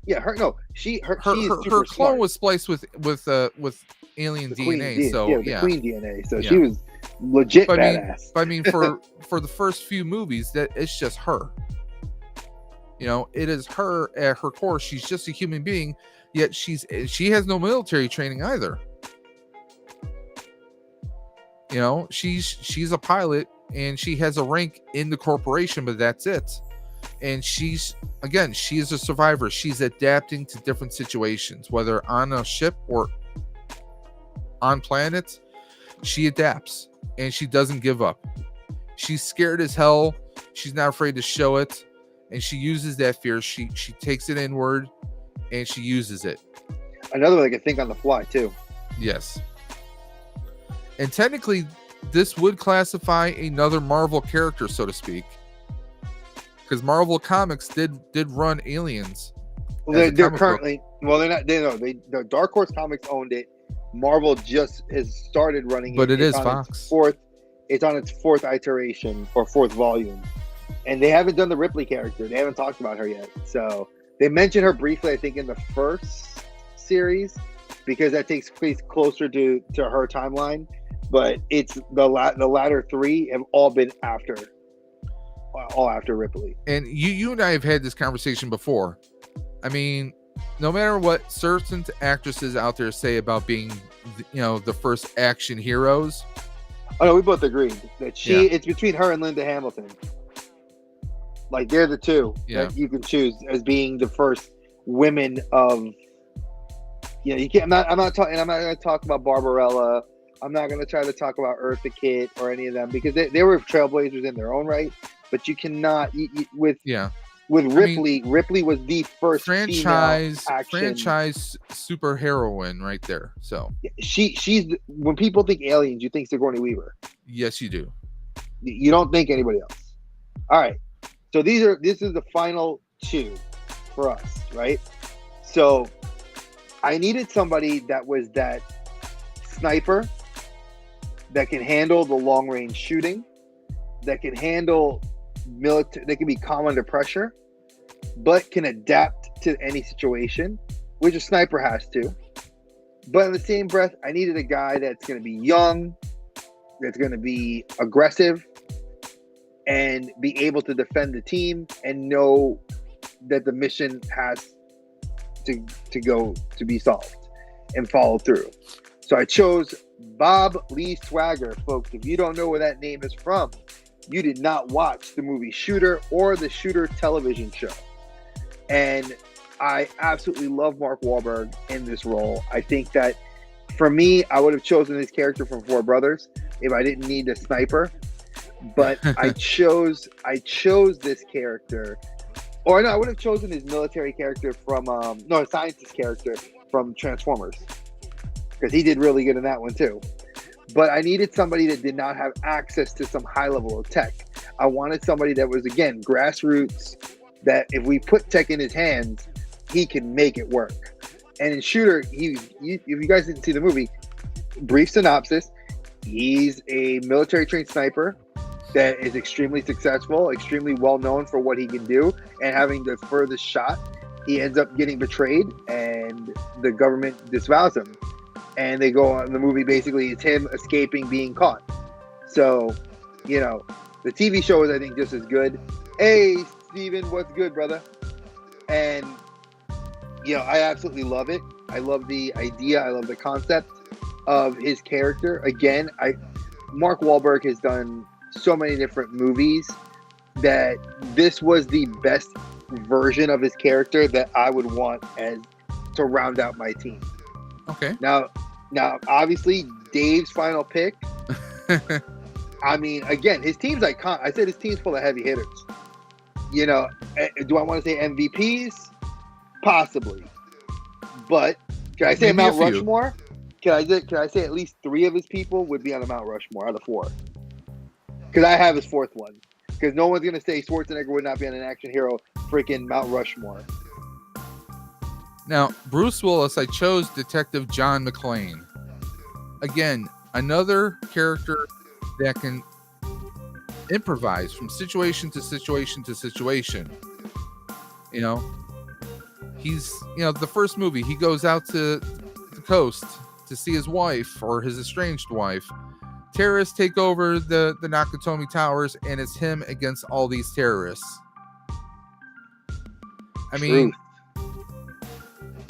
Speaker 2: Yeah, her
Speaker 1: clone was spliced with alien DNA.
Speaker 2: The Queen DNA. So she was legit badass.
Speaker 1: I mean, for the first few movies, that it's just her. You know, it is her at her core. She's just a human being, yet she has no military training either. You know, she's a pilot and she has a rank in the corporation, but that's it. And she is a survivor. She's adapting to different situations, whether on a ship or on planets. She adapts and she doesn't give up. She's scared as hell. She's not afraid to show it, and she uses that fear. She takes it inward and she uses it.
Speaker 2: Another one that can think on the fly too.
Speaker 1: Yes. And technically, this would classify another Marvel character, so to speak, because Marvel Comics did run Aliens.
Speaker 2: Well, they're currently book. Well, they're not. The Dark Horse Comics owned it. Marvel just has started running it.
Speaker 1: But it is Fox.
Speaker 2: It's on its fourth iteration or fourth volume, and they haven't done the Ripley character. They haven't talked about her yet. So they mentioned her briefly, I think, in the first series, because that takes place closer to her timeline. But it's the latter three have all been after Ripley.
Speaker 1: And you and I have had this conversation before. I mean, no matter what certain actresses out there say about being, the first action heroes.
Speaker 2: Oh no, we both agreed that it's between her and Linda Hamilton. Like, they're the two that you can choose as being the first women of. You can't. I'm not going to talk about Barbarella. I'm not going to try to talk about Eartha Kitt or any of them, because they were trailblazers in their own right. But you cannot with Ripley. Ripley was the first franchise super heroine right there. So she's when people think Aliens, you think Sigourney Weaver.
Speaker 1: Yes, you do.
Speaker 2: You don't think anybody else. All right. So this is the final two for us, right? So I needed somebody that was that sniper that can handle the long range shooting, that can handle military, that can be calm under pressure, but can adapt to any situation, which a sniper has to. But in the same breath, I needed a guy that's going to be young, that's going to be aggressive, and be able to defend the team and know that the mission has to go to be solved and follow through. So I chose Bob Lee Swagger. Folks, if you don't know where that name is from, you did not watch the movie Shooter or the Shooter television show. And I absolutely love Mark Wahlberg in this role. I think that for me, I would have chosen this character from Four Brothers if I didn't need a sniper. But I chose this character. Or no, I would have chosen his military character from a scientist character from Transformers, because he did really good in that one too. But I needed somebody that did not have access to some high level of tech. I wanted somebody that was, again, grassroots, that if we put tech in his hands, he can make it work. And in Shooter, if you guys didn't see the movie, brief synopsis, he's a military trained sniper that is extremely successful, extremely well known for what he can do, and having the furthest shot, he ends up getting betrayed and the government disavows him. And they go on the movie, basically it's him escaping being caught. So, the TV show is, I think, just as good. Hey, Steven, what's good, brother? And, I absolutely love it. I love the idea. I love the concept of his character. Again, Mark Wahlberg has done so many different movies that this was the best version of his character that I would want to round out my team.
Speaker 1: Okay.
Speaker 2: Now, obviously, Dave's final pick. I mean, again, his team's iconic. I said his team's full of heavy hitters. Do I want to say MVPs? Possibly. But can I say Mount Rushmore? Can I say at least 3 of his people would be on the Mount Rushmore out of 4? Because I have his 4th one. Because no one's going to say Schwarzenegger would not be on an action hero freaking Mount Rushmore.
Speaker 1: Now, Bruce Willis, I chose Detective John McClane. Again, another character that can improvise from situation to situation to situation. He's, the first movie, he goes out to the coast to see his wife, or his estranged wife. Terrorists take over the Nakatomi Towers, and it's him against all these terrorists. I mean,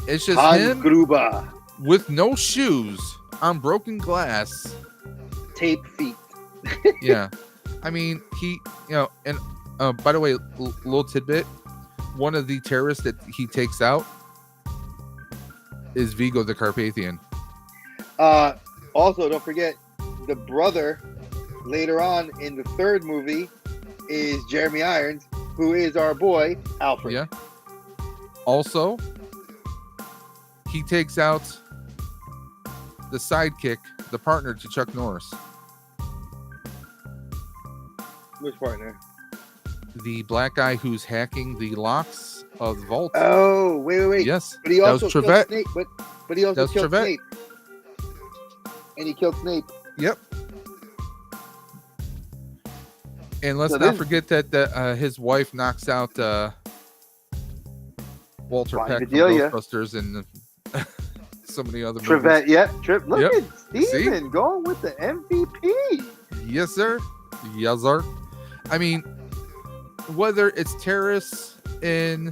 Speaker 1: it's just
Speaker 2: Hans
Speaker 1: him
Speaker 2: Gruber.
Speaker 1: with no shoes on broken glass.
Speaker 2: Tape feet.
Speaker 1: Yeah. I mean, he, and by the way, little tidbit, one of the terrorists that he takes out is Vigo the Carpathian.
Speaker 2: Also, don't forget, the brother later on in the third movie is Jeremy Irons, who is our boy, Alfred.
Speaker 1: Yeah. Also, he takes out the sidekick, the partner to Chuck Norris.
Speaker 2: Which partner?
Speaker 1: The black guy who's hacking the locks of the vault.
Speaker 2: Oh, wait.
Speaker 1: Yes.
Speaker 2: But he also
Speaker 1: was
Speaker 2: killed
Speaker 1: Trevette.
Speaker 2: Snape. But he also killed
Speaker 1: Trevette.
Speaker 2: Snape. And he killed Snape.
Speaker 1: Yep. And let's
Speaker 2: So
Speaker 1: not
Speaker 2: this-
Speaker 1: forget that his wife knocks out Walter
Speaker 2: Fine
Speaker 1: Peck from
Speaker 2: Bedelia.
Speaker 1: Ghostbusters and so many other movies.
Speaker 2: Trevette, yep. Look
Speaker 1: Yep.
Speaker 2: at Steven going with the MVP.
Speaker 1: Yes, sir. Yes, sir. I mean, whether it's terrorists in,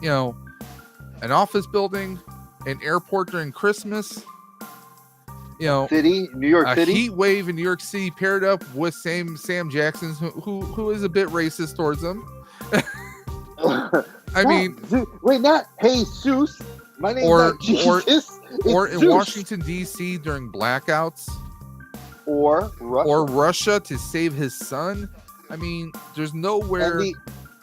Speaker 1: an office building, an airport during Christmas,
Speaker 2: City, New York
Speaker 1: a
Speaker 2: City.
Speaker 1: heat wave in New York City paired up with Sam Jackson, who is a bit racist towards them. I mean,
Speaker 2: not Jesus. My name's
Speaker 1: Or-
Speaker 2: not Jesus. It's
Speaker 1: or in
Speaker 2: Zeus.
Speaker 1: Washington D.C. during blackouts,
Speaker 2: or Russia.
Speaker 1: or Russia to save his son. I mean, there's nowhere.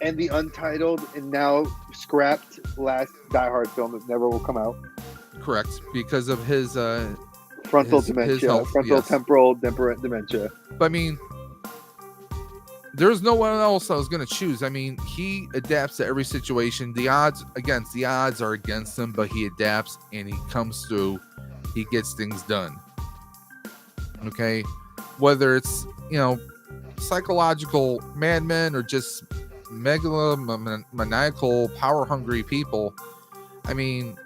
Speaker 2: and the untitled and now scrapped last Die Hard film that never will come out.
Speaker 1: Correct, because of his.
Speaker 2: Frontal
Speaker 1: His
Speaker 2: dementia,
Speaker 1: health,
Speaker 2: frontal
Speaker 1: yes.
Speaker 2: temporal dementia.
Speaker 1: But I mean, there's no one else I was going to choose. I mean, he adapts to every situation. The odds are against him, but he adapts and he comes through. He gets things done. Okay, whether it's psychological madmen or just megalomaniacal, power-hungry people. I mean,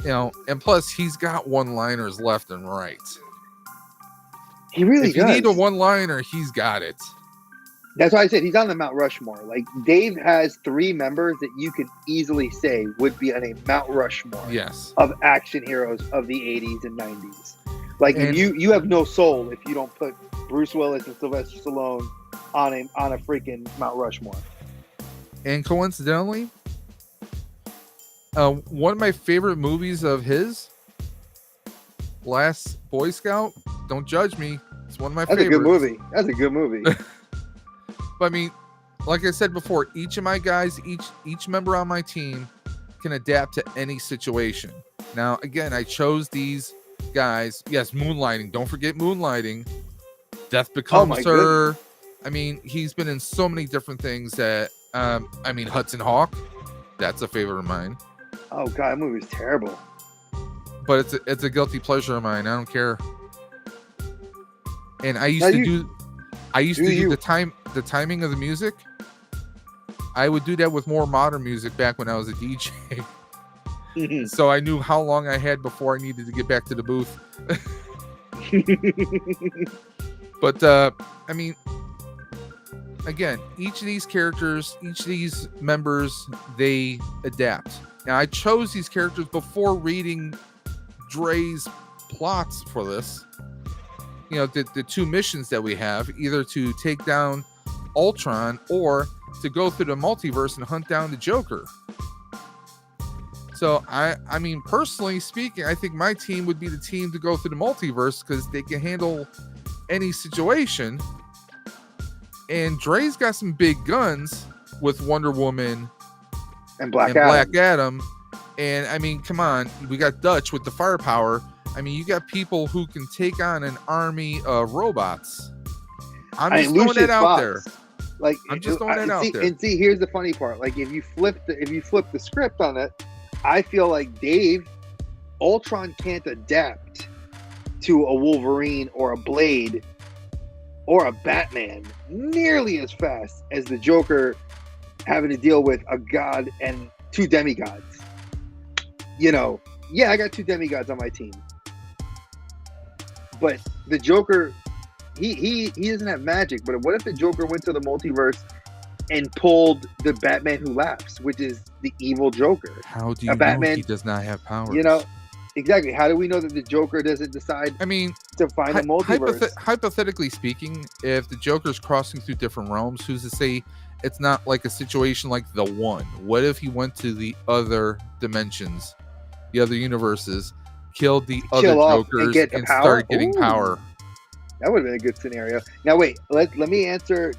Speaker 1: and plus he's got one-liners left and right.
Speaker 2: He really
Speaker 1: If you
Speaker 2: does.
Speaker 1: need a one-liner, he's got it.
Speaker 2: That's why I said he's on the Mount Rushmore. Like, Dave has 3 members that you could easily say would be on a Mount Rushmore
Speaker 1: Yes.
Speaker 2: of action heroes of the 80s and 90s. Like,
Speaker 1: And-
Speaker 2: you have no soul if you don't put Bruce Willis and Sylvester Stallone on a freaking Mount Rushmore.
Speaker 1: And coincidentally, one of my favorite movies of his, Last Boy Scout. Don't judge me. It's one of my
Speaker 2: That's
Speaker 1: favorites.
Speaker 2: a good movie. That's a good movie.
Speaker 1: But I mean, like I said before, each of my guys, each member on my team can adapt to any situation. Now, again, I chose these guys. Yes, moonlighting. Don't forget moonlighting. Death Becomes
Speaker 2: my
Speaker 1: Her. I mean, he's been in so many different things that. I mean, Hudson Hawk. That's a favorite of mine.
Speaker 2: Oh god, that movie's terrible.
Speaker 1: But it's a guilty pleasure of mine. I don't care. And I used
Speaker 2: Now
Speaker 1: to
Speaker 2: you-
Speaker 1: do
Speaker 2: you.
Speaker 1: the timing of the music. I would do that with more modern music back when I was a DJ. So I knew how long I had before I needed to get back to the booth. But I mean, again, each of these characters, each of these members, they adapt. Now, I chose these characters before reading Dre's plots for this. The 2 missions that we have, either to take down Ultron or to go through the multiverse and hunt down the Joker. So I mean, personally speaking, I think my team would be the team to go through the multiverse because they can handle any situation. And Dre's got some big guns with Wonder Woman
Speaker 2: and Black
Speaker 1: and
Speaker 2: Adam.
Speaker 1: Black Adam. And I mean, come on, we got Dutch with the firepower. I mean, you got people who can take on an army of robots. I'm just throwing
Speaker 2: Lucius
Speaker 1: it out
Speaker 2: Fox.
Speaker 1: there.
Speaker 2: Like,
Speaker 1: I'm just throwing it out there.
Speaker 2: And see, here's the funny part. Like, if you flip the script on it, I feel like Ultron can't adapt to a Wolverine or a Blade or a Batman nearly as fast as the Joker having to deal with a god and 2 demigods. Yeah, I got 2 demigods on my team. But the Joker, he doesn't have magic. But what if the Joker went to the multiverse and pulled the Batman Who Laughs, which is the evil Joker.
Speaker 1: How do you know
Speaker 2: Batman,
Speaker 1: he does not have powers?
Speaker 2: You know, exactly. How do we know that the Joker doesn't decide?
Speaker 1: I mean,
Speaker 2: to find a multiverse.
Speaker 1: Hypothetically speaking, if the Joker's crossing through different realms, who's to say it's not like a situation like The One? What if he went to the other dimensions, the other universes, killed the other Jokers, and started getting power?
Speaker 2: That would have been a good scenario. Now wait, let me answer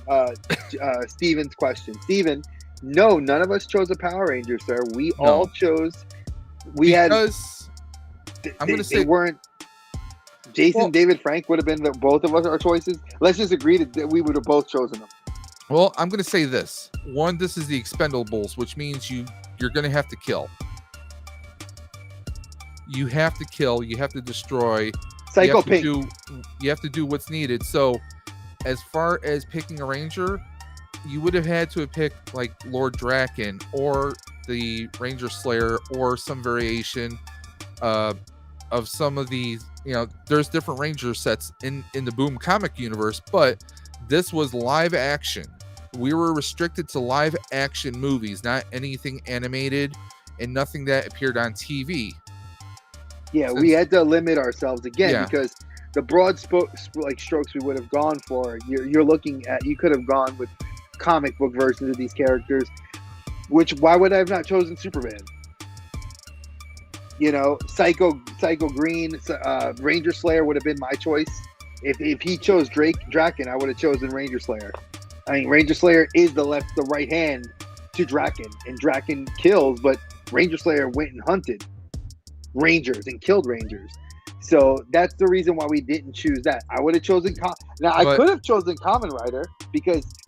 Speaker 2: Steven's question. Steven, no, none of us chose a Power Ranger, sir. We all chose.
Speaker 1: Because I'm going to say
Speaker 2: they weren't. Jason, David, Frank would have been both of us our choices. Let's just agree that we would have both chosen them.
Speaker 1: Well, I'm going to say this. One, this is the Expendables, which means you're going to have to kill. You have to kill. You have to destroy.
Speaker 2: Psycho Pink.
Speaker 1: You have to do what's needed. So, as far as picking a Ranger, you would have had to have picked like Lord Draken or the Ranger Slayer or some variation of some of these. You know, there's different Ranger sets in the Boom comic universe, but this was live action. We were restricted to live action movies, not anything animated and nothing that appeared on TV.
Speaker 2: Yeah, we had to limit ourselves again because the broad strokes we would have gone for. You're looking at, you could have gone with comic book versions of these characters. Why would I have not chosen Superman? You know, Psycho Green, Ranger Slayer would have been my choice. If he chose Draken, I would have chosen Ranger Slayer. I mean, Ranger Slayer is the right hand to Draken, and Draken kills, but Ranger Slayer went and hunted Rangers and killed Rangers. So that's the reason why we didn't choose that. I would have chosen I could have chosen Kamen Rider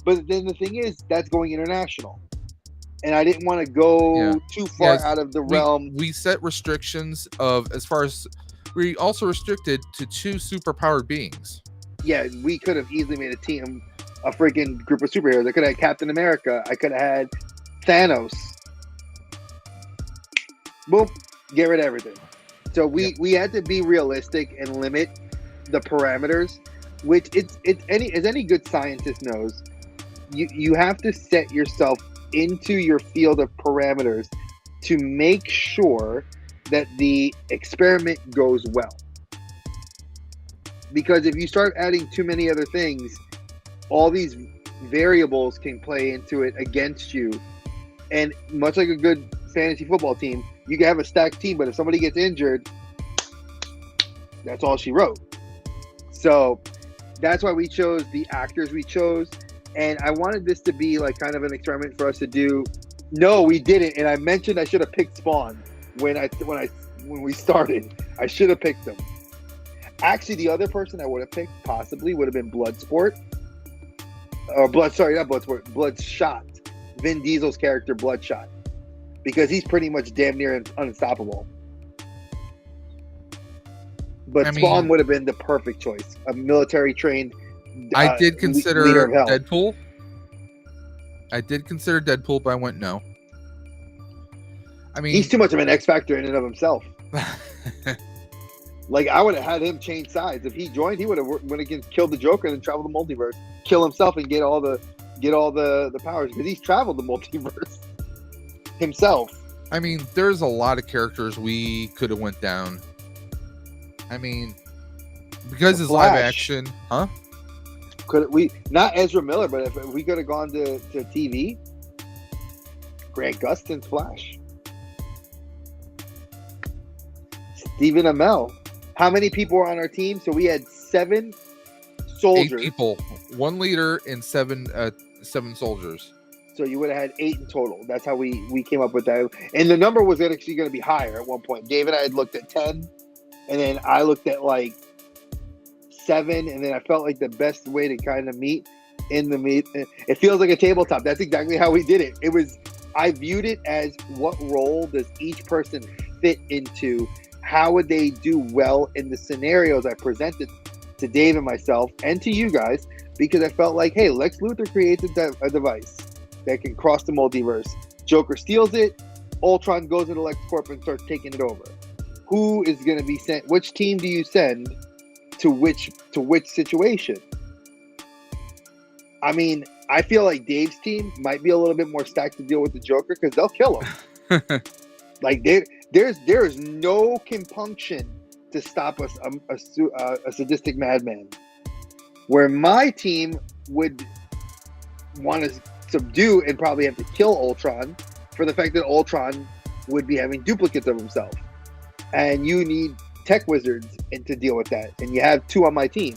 Speaker 2: but then the thing is that's going international. And I didn't want to go too far out of the realm.
Speaker 1: We set restrictions of as far as we also restricted to 2 superpowered beings.
Speaker 2: Yeah, we could have easily made a freaking group of superheroes. I could have had Captain America. I could have had Thanos. Boom, get rid of everything. So we had to be realistic and limit the parameters, which as any good scientist knows, you have to set yourself into your field of parameters to make sure that the experiment goes well. Because if you start adding too many other things, all these variables can play into it against you. And much like a good fantasy football team, you can have a stacked team, but if somebody gets injured, that's all she wrote. So that's why we chose the actors we chose. And I wanted this to be like kind of an experiment for us to do. No, we didn't. And I mentioned I should have picked Spawn when we started. I should have picked them. Actually, the other person I would have picked possibly would have been Bloodsport. Or not Bloodsport, Bloodshot. Vin Diesel's character, Bloodshot. Because he's pretty much damn near unstoppable. But Spawn would have been the perfect choice. A military trained
Speaker 1: I did consider Deadpool. But I went no. I mean,
Speaker 2: he's too much of an X factor in and of himself. Like, I would have had him change sides. If he joined, he would have went against, killed the Joker and then traveled the multiverse, kill himself and get all the powers, because he's traveled the multiverse himself.
Speaker 1: I mean, there's a lot of characters we could have went down. I mean, because it's live action, huh?
Speaker 2: Could we not Ezra Miller, but if we could have gone to TV, Grant Gustin's Flash, Stephen Amell. How many people were on our team? So we had 7 soldiers.
Speaker 1: 8 people, 1 leader, and 7 soldiers.
Speaker 2: So you would have had 8 in total. That's how we came up with that. And the number was actually going to be higher at one point. Dave and I had looked at 10, and then I looked at like 7, and then I felt like the best way to kind of meet. It feels like a tabletop. That's exactly how we did it. I viewed it as, what role does each person fit into? How would they do well in the scenarios I presented to Dave and myself and to you guys? Because I felt like, hey, Lex Luthor creates a device that can cross the multiverse. Joker steals it. Ultron goes into LexCorp and starts taking it over. Who is going to be sent? Which team do you send to which situation? I mean, I feel like Dave's team might be a little bit more stacked to deal with the Joker because they'll kill him. Like there is no compunction to stop us a sadistic madman. Where my team would want to subdue and probably have to kill Ultron for the fact that Ultron would be having duplicates of himself, and you need tech wizards to deal with that, and you have 2 on my team.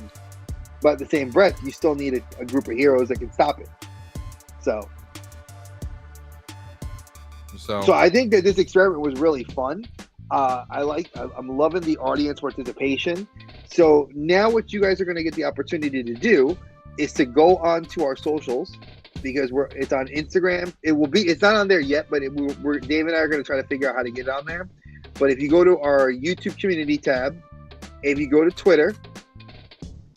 Speaker 2: But at the same breath, you still need a group of heroes that can stop it. So I think that this experiment was really fun. I'm loving the audience participation. So now what you guys are going to get the opportunity to do is to go on to our socials, because it's on Instagram. It's not on there yet, but Dave and I are going to try to figure out how to get it on there. But if you go to our YouTube community tab, if you go to Twitter,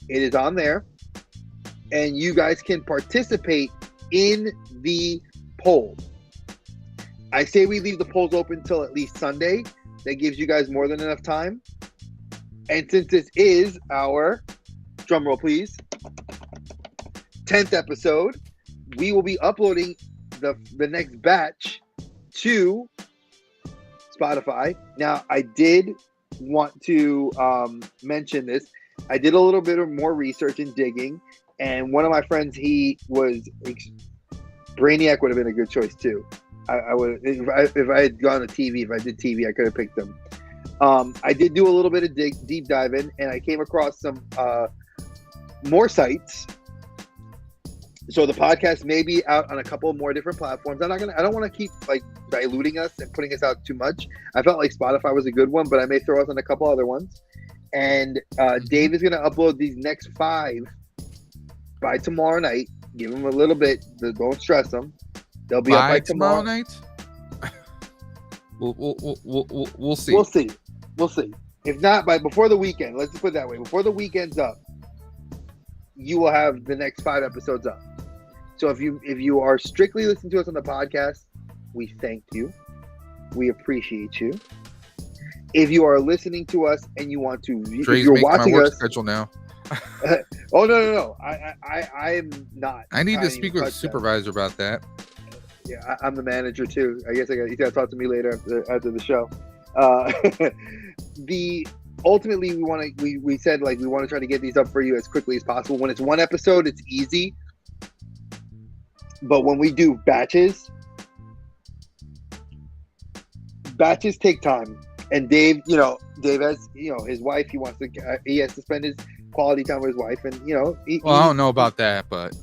Speaker 2: it is on there, and you guys can participate in the poll. I say we leave the polls open till at least Sunday. That gives you guys more than enough time. And since this is our, drumroll please, 10th episode, we will be uploading the next batch to Spotify. Now, I did want to mention this. I did a little bit of more research and digging, and one of my friends, Brainiac would have been a good choice too. I would, if I had gone to TV, if I did TV, I could have picked them. I did do a little bit of deep diving, and I came across some more sites. So the podcast may be out on a couple more different platforms. I don't want to keep like diluting us and putting us out too much. I felt like Spotify was a good one, but I may throw us on a couple other ones. And Dave is going to upload these next 5 by tomorrow night. Give them a little bit. Don't stress them. They'll be up by tomorrow
Speaker 1: night. We'll see.
Speaker 2: We'll see. If not, before the weekend. Let's just put it that way. Before the weekend's up, you will have the next 5 episodes up. So if you are strictly listening to us on the podcast, we thank you. We appreciate you. If you are listening to us and you want to, if you're watching us,
Speaker 1: schedule now.
Speaker 2: Oh no! I am not.
Speaker 1: I need to speak with the supervisor about that.
Speaker 2: Yeah, I'm the manager too. I guess you got to talk to me later after the show. Ultimately we said like we want to try to get these up for you as quickly as possible. When it's one episode, it's easy. But when we do batches take time. And Dave has, his wife. He has to spend his quality time with his wife, and
Speaker 1: I don't know about that, but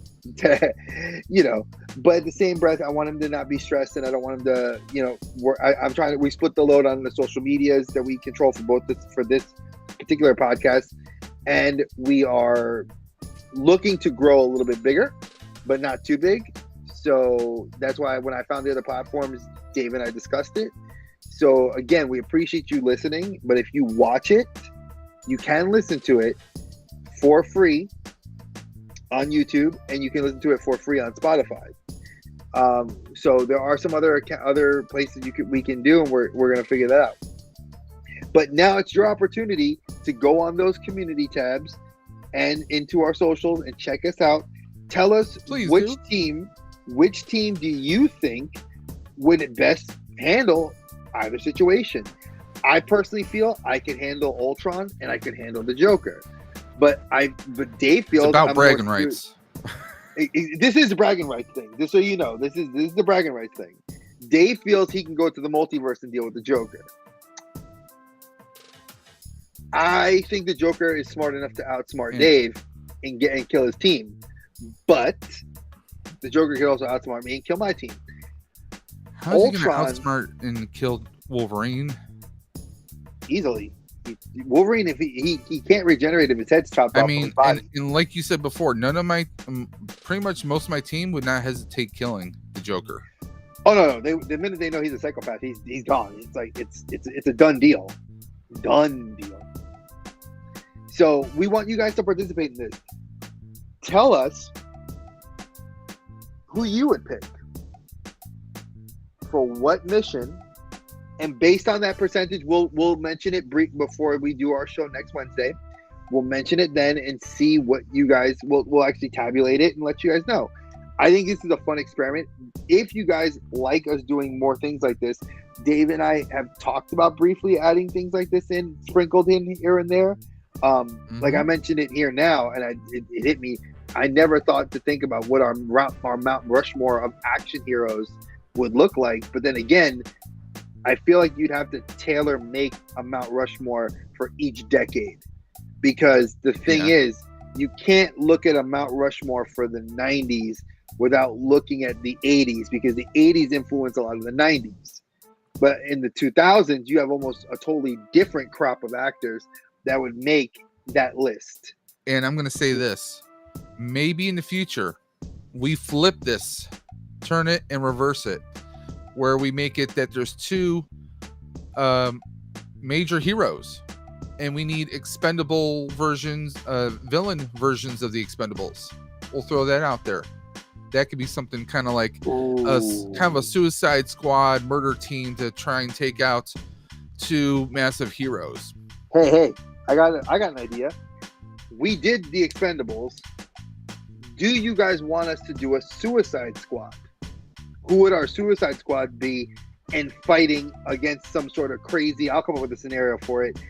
Speaker 2: but at the same breath, I want him to not be stressed, and I don't want him to, we split the load on the social medias that we control for this particular podcast, and we are looking to grow a little bit bigger, but not too big. So that's why when I found the other platforms, Dave and I discussed it. So again, we appreciate you listening, but if you watch it, you can listen to it for free on YouTube, and you can listen to it for free on Spotify. So there are some other places we can do, and we're going to figure that out. But now it's your opportunity to go on those community tabs and into our socials and check us out. Tell us which team do you think would best handle either situation. I personally feel I could handle Ultron and I could handle the Joker, but Dave feels
Speaker 1: it's about bragging rights.
Speaker 2: This is the bragging rights thing. Just so you know, this is the bragging rights thing. Dave feels he can go to the multiverse and deal with the Joker. I think the Joker is smart enough to outsmart Dave and kill his team, but the Joker can also outsmart me and kill my team.
Speaker 1: How is he going to outsmart and kill Wolverine?
Speaker 2: Easily. Wolverine, if he can't regenerate if his head's chopped off.
Speaker 1: And like you said before, none of my, pretty much most of my team would not hesitate killing the Joker.
Speaker 2: Oh no! The minute they know he's a psychopath, he's gone. It's like it's a done deal. Done deal. So we want you guys to participate in this. Tell us who you would pick for what mission, and based on that percentage, we'll mention it before we do our show next Wednesday. We'll mention it then and see what you guys we'll actually tabulate it and let you guys know. I think this is a fun experiment. If you guys like us doing more things like this, Dave and I have talked about briefly adding things like this in, sprinkled in here and there. Like I mentioned it here now, and it hit me. I never thought to think about what our Mount Rushmore of action heroes would look like. But then again, I feel like you'd have to tailor make a Mount Rushmore for each decade, because the thing is, you can't look at a Mount Rushmore for the 90s without looking at the 80s, because the 80s influenced a lot of the 90s. But in the 2000s, you have almost a totally different crop of actors that would make that list.
Speaker 1: And I'm going to say this. Maybe in the future, we flip this, turn it and reverse it, where we make it that there's two major heroes, and we need expendable versions, villain versions of the Expendables. We'll throw that out there. That could be something kind of like a Suicide Squad murder team to try and take out two massive heroes.
Speaker 2: Hey, I got an idea. We did the Expendables. Do you guys want us to do a Suicide Squad? Who would our Suicide Squad be, and fighting against some sort of crazy, I'll come up with a scenario for it,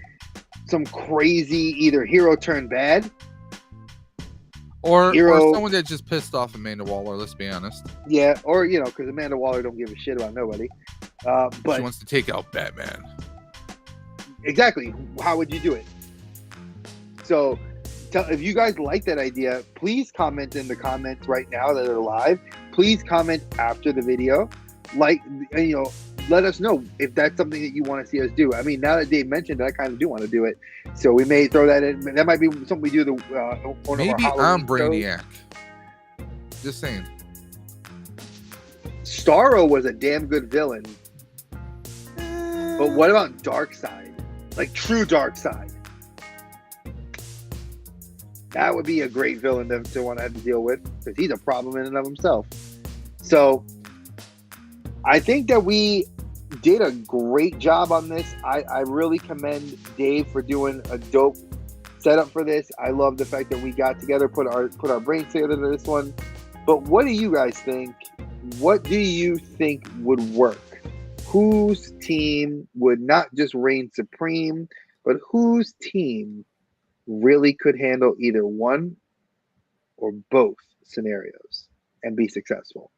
Speaker 2: some crazy either hero turned bad,
Speaker 1: or someone that just pissed off Amanda Waller, let's be honest.
Speaker 2: Yeah, or, because Amanda Waller don't give a shit about nobody. But
Speaker 1: she wants to take out Batman.
Speaker 2: Exactly. How would you do it? So, if you guys like that idea, please comment in the comments right now that are live. Please comment after the video. Let us know if that's something that you want to see us do. I mean, now that Dave mentioned it, I kind of do want to do it. So we may throw that in. That might be something we do.
Speaker 1: Maybe I'm Brainiac. Just saying.
Speaker 2: Starro was a damn good villain. But what about Darkseid? Like true Darkseid. That would be a great villain to want to have to deal with, because he's a problem in and of himself. So I think that we did a great job on this. I really commend Dave for doing a dope setup for this. I love the fact that we got together, put our brains together to this one. But what do you guys think? What do you think would work? Whose team would not just reign supreme, but whose team really could handle either one or both scenarios and be successful?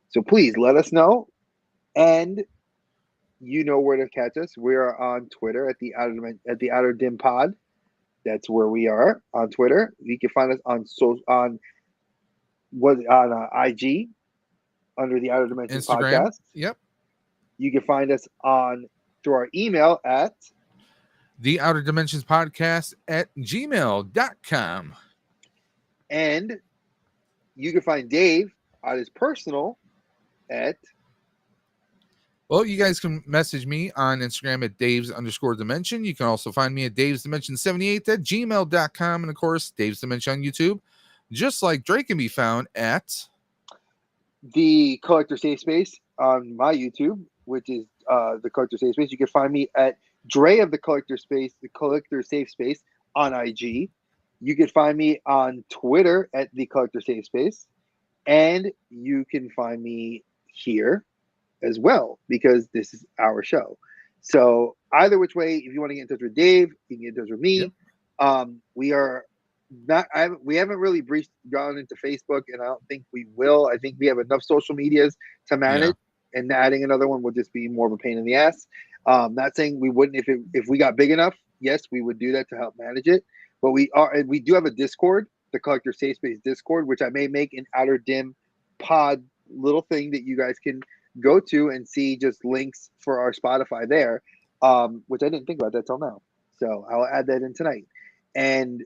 Speaker 2: So please let us know. And you know where to catch us. We are on Twitter at the Outer Dim Pod. That's where we are on Twitter. You can find us on IG under the Outer Dimension
Speaker 1: Instagram.
Speaker 2: Podcast.
Speaker 1: Yep.
Speaker 2: You can find us through our email at
Speaker 1: the Outer Dimensions Podcast at gmail.com.
Speaker 2: And you can find Dave on his personal at.
Speaker 1: Well, you guys can message me on Instagram at Daves_Dimension. You can also find me at DavesDimension78 at gmail.com. And of course, Dave's Dimension on YouTube. Just like Drake can be found at
Speaker 2: the Collector Safe Space on my YouTube, which is the Collector Safe Space. You can find me at Dre of the Collector Safe Space on IG. You can find me on Twitter at the Collector Safe Space. And you can find me here as well, because this is our show. So either which way, if you want to get in touch with Dave, you can get in touch with me. Yep. We are not. We haven't really gone into Facebook, and I don't think we will. I think we have enough social medias to manage, and adding another one would just be more of a pain in the ass. Not saying we wouldn't if we got big enough. Yes, we would do that to help manage it. But we do have a Discord, the Collector Safe Space Discord, which I may make an Outer Dim Pod little thing that you guys can go to and see just links for our Spotify there, which I didn't think about that till now. So I'll add that in tonight. And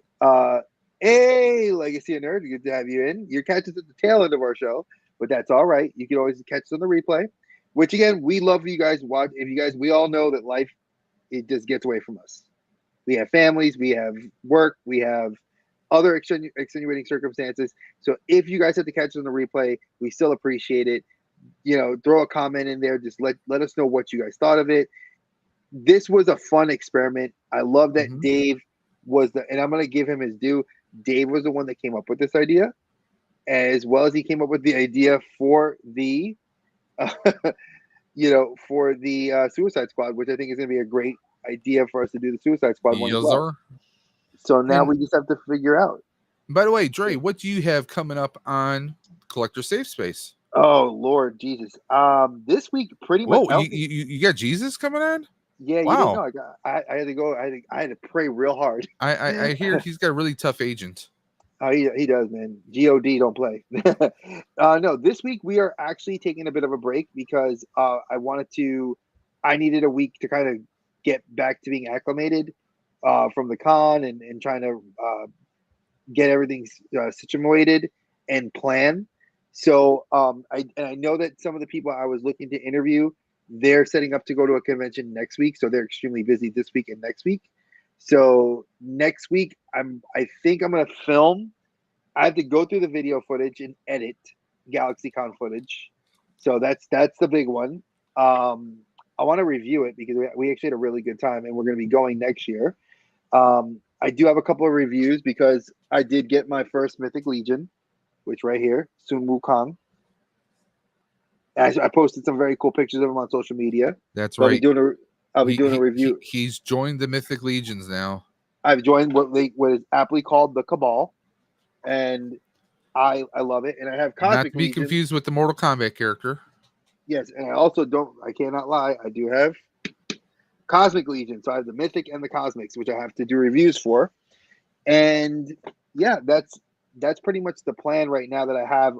Speaker 2: hey, Legacy of Nerd, good to have you in. You're catching us at the tail end of our show, but that's all right. You can always catch us on the replay, which again, we love you guys watch. If you guys, we all know that life, it just gets away from us. We have families, we have work, we have other extenuating circumstances. So if you guys have to catch us on the replay, we still appreciate it. Throw a comment in there. Just let us know what you guys thought of it. This was a fun experiment. I love that Dave was and I'm going to give him his due. Dave was the one that came up with this idea. as well as he came up with the idea for the, for the Suicide Squad, which I think is going to be a great idea for us to do the Suicide Squad one as
Speaker 1: Yes,
Speaker 2: well.
Speaker 1: sir.
Speaker 2: So now
Speaker 1: And
Speaker 2: we just have to figure out.
Speaker 1: by the way, Dre, what do you have coming up on Collector Safe Space?
Speaker 2: Oh Lord Jesus! This week pretty much.
Speaker 1: Whoa, you got Jesus coming on?
Speaker 2: Yeah, you didn't
Speaker 1: Wow.
Speaker 2: know. I had to go. I had to pray real hard.
Speaker 1: I hear he's got a really tough agent.
Speaker 2: Oh, he does, man. God don't play. No, this week we are actually taking a bit of a break because I needed a week to kind of get back to being acclimated from the con and trying to get everything situated and plan. So I know that some of the people I was looking to interview, they're setting up to go to a convention next week, so they're extremely busy this week and next week. So next week I think I'm gonna film. I have to go through the video footage and edit GalaxyCon footage. So that's the big one. I want to review it because we actually had a really good time and we're going to be going next year. I do have a couple of reviews because I did get my first Mythic Legion, which right here, Sun Wukong. I posted some very cool pictures of him on social media.
Speaker 1: That's
Speaker 2: So
Speaker 1: right.
Speaker 2: I'll be doing a review.
Speaker 1: He's joined the Mythic Legions now.
Speaker 2: I've joined what is aptly called the Cabal, and I love it. And I have Cosmic
Speaker 1: Not to be
Speaker 2: Legion.
Speaker 1: confused with the Mortal Kombat character.
Speaker 2: Yes, and I cannot lie, I do have Cosmic Legion. So I have the Mythic and the Cosmics, which I have to do reviews for. And yeah, that's pretty much the plan right now that I have.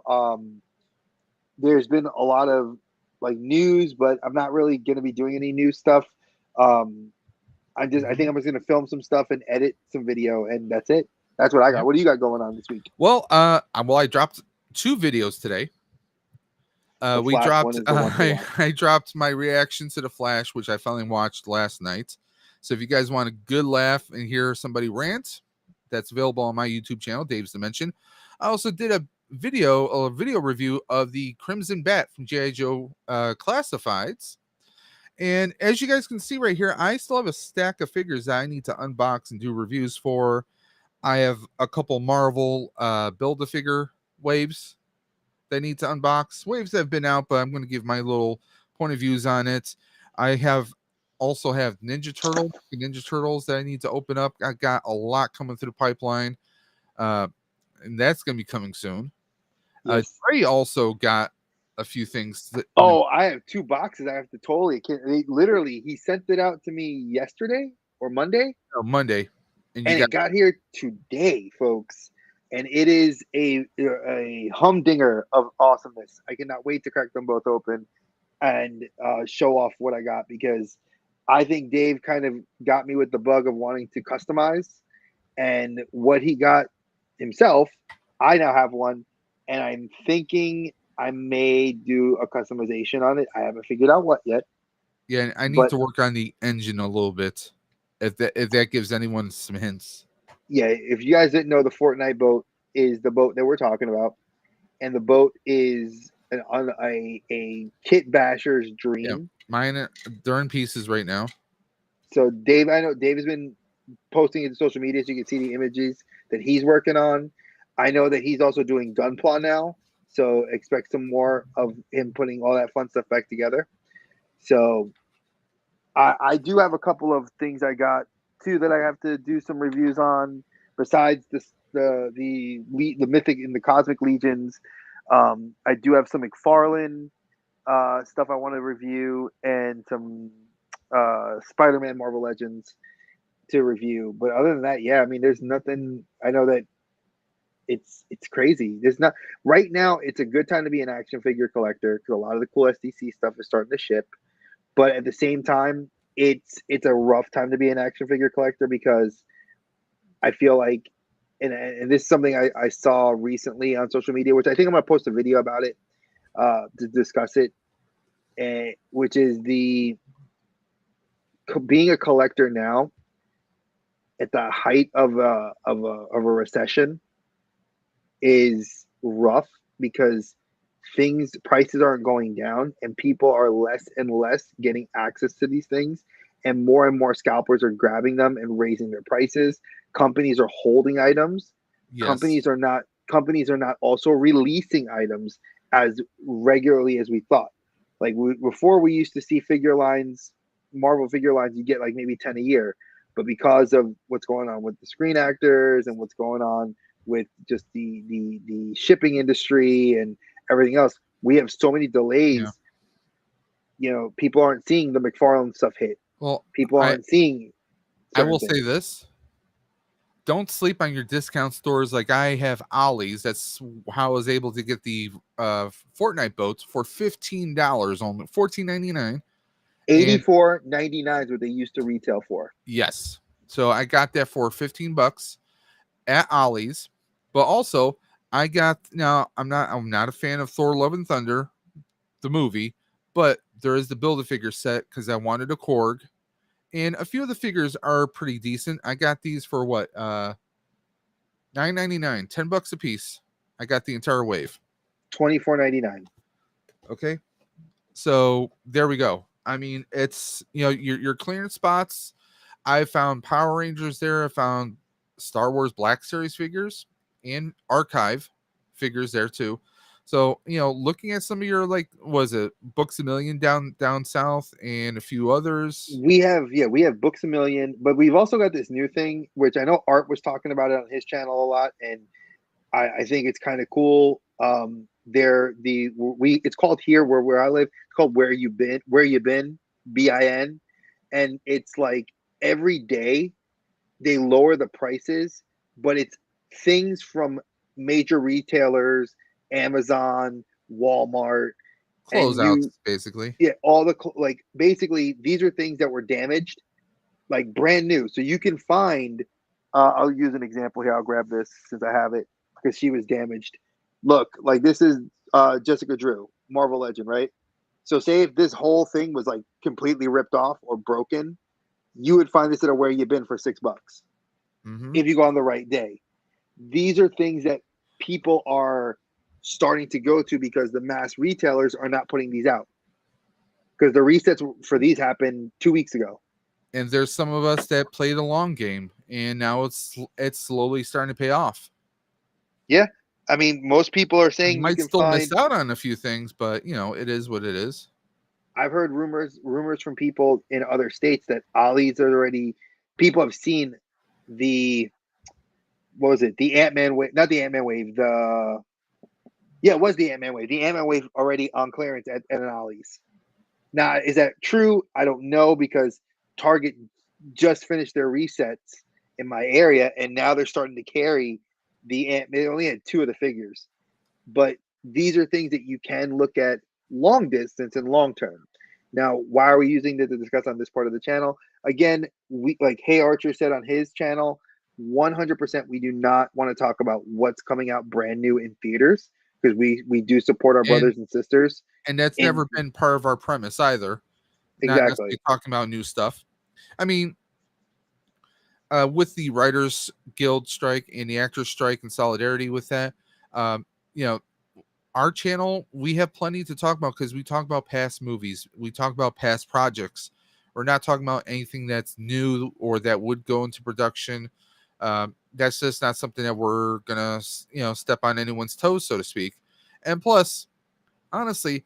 Speaker 2: There's been a lot of like news, but I'm not really going to be doing any new stuff. I think I'm just going to film some stuff and edit some video, and that's it. That's what I got. What do you got going on this week?
Speaker 1: Well, I dropped 2 videos today. We dropped. I dropped my reaction to the Flash, which I finally watched last night. So if you guys want a good laugh and hear somebody rant, that's available on my YouTube channel, Dave's Dimension. I also did a video review of the Crimson Bat from G.I. Joe Classifieds. And as you guys can see right here, I still have a stack of figures that I need to unbox and do reviews for. I have a couple Marvel Build-A-Figure waves that I need to unbox. Waves that have been out, but I'm going to give my little point of views on it. I also have Ninja Turtles that I need to open up. I got a lot coming through the pipeline, and that's going to be coming soon.
Speaker 2: Yes.
Speaker 1: Trey also got a few things.
Speaker 2: I have 2 boxes. I have to literally, he sent it out to me yesterday or Monday.
Speaker 1: Monday.
Speaker 2: And it got here today, folks. And it is a humdinger of awesomeness. I cannot wait to crack them both open and show off what I got, because I think Dave kind of got me with the bug of wanting to customize, and what he got himself, I now have one, and I'm thinking I may do a customization on it. I haven't figured out what yet.
Speaker 1: Yeah, I need to work on the engine a little bit, if that gives anyone some hints.
Speaker 2: Yeah, if you guys didn't know, the Fortnite boat is the boat that we're talking about, and the boat is a kit basher's dream.
Speaker 1: Yeah, mine, they're in pieces right now.
Speaker 2: So Dave, I know Dave has been posting it to social media, so you can see the images that he's working on. I know that he's also doing Gunpla now, so expect some more of him putting all that fun stuff back together. So I do have a couple of things I got too that I have to do some reviews on, besides the Mythic and the Cosmic Legions. I do have some McFarlane stuff I want to review, and some Spider-Man Marvel Legends to review. But other than that, yeah, I mean, there's nothing. I know that it's crazy. There's not right now. It's a good time to be an action figure collector because a lot of the cool SDC stuff is starting to ship. But at the same time, it's a rough time to be an action figure collector, because I feel like, and this is something I saw recently on social media, which I think I'm gonna post a video about it to discuss it, which is being a collector now at the height of a recession is rough, because prices aren't going down, and people are less and less getting access to these things, and more scalpers are grabbing them and raising their prices. Companies are holding items.
Speaker 1: Yes.
Speaker 2: Companies are not companies are not also releasing items as regularly as we thought. Like before, we used to see figure lines, Marvel figure lines, you get like maybe 10 a year. But because of what's going on with the screen actors and what's going on with just the shipping industry and everything else, we have so many
Speaker 1: Yeah.
Speaker 2: delays. People aren't seeing the McFarlane stuff hit.
Speaker 1: Well,
Speaker 2: People
Speaker 1: I
Speaker 2: aren't seeing
Speaker 1: I
Speaker 2: certain
Speaker 1: will say
Speaker 2: things.
Speaker 1: this. Don't sleep on your discount stores. Like I have Ollie's. That's how I was able to get the Fortnite boats for $15 only, 14.99. And
Speaker 2: 84.99 is what they used to retail for.
Speaker 1: yes, so I got that for $15 at Ollie's. But also, I got now. I'm not a fan of Thor: Love and Thunder, the movie, but there is the Build-A-Figure set because I wanted a Korg, and a few of the figures are pretty decent. I got these for what $9.99, $10 a piece. I got the entire wave.
Speaker 2: 24.99.
Speaker 1: Okay, so there we go. I mean, it's your clearance spots. I found Power Rangers there. I found Star Wars Black Series figures and archive figures there too. So looking at some of your was it Books a Million down south and a few others.
Speaker 2: We have Books a Million, but we've also got this new thing, which I know Art was talking about it on his channel a lot, and I think it's kind of cool. It's called here where I live. It's called Where You Been, BIN, and it's like every day they lower the prices, but it's things from major retailers, Amazon, Walmart, and
Speaker 1: Closeouts, basically.
Speaker 2: all the basically these are things that were damaged, like brand new. So you can find. I'll use an example here. I'll grab this since I have it because she was damaged. Look, like this is Jessica Drew, Marvel Legend, right? So say if this whole thing was like completely ripped off or broken, you would find this at a Where You Been for $6
Speaker 1: Mm-hmm.
Speaker 2: if you go on the right day. These are things that people are starting to go to because the mass retailers are not putting these out because the resets for these happened 2 weeks ago.
Speaker 1: And there's some of us that played a long game, and now it's slowly starting to pay off.
Speaker 2: Yeah, I mean, most people are saying you
Speaker 1: Might
Speaker 2: can
Speaker 1: still miss
Speaker 2: find.
Speaker 1: out on a few things, but it is what it is.
Speaker 2: I've heard rumors from people in other states that Ollie's are already. People have seen the what was it? The Ant Man wave, not the Ant Man wave. It was the Ant Man wave. The Ant Man wave already on clearance at an Ollie's. Now, is that true? I don't know because Target just finished their resets in my area, and now they're starting to carry the Ant. They only had two of the figures, but these are things that you can look at long distance and long term. Now, why are we using this to discuss on this part of the channel? Again, we like Hey Archer said on his channel, 100% we do not want to talk about what's coming out brand new in theaters because we do support our
Speaker 1: And
Speaker 2: brothers and sisters.
Speaker 1: and that's
Speaker 2: In
Speaker 1: never been part of our premise either. Not necessarily
Speaker 2: exactly,
Speaker 1: talking about new stuff. I mean, with the Writers Guild strike and the Actors strike in solidarity with that, you know, our channel, we have plenty to talk about because we talk about past movies, we talk about past projects. We're not talking about anything that's new or that would go into production. That's just not something that we're gonna, step on anyone's toes, so to speak. And plus, honestly,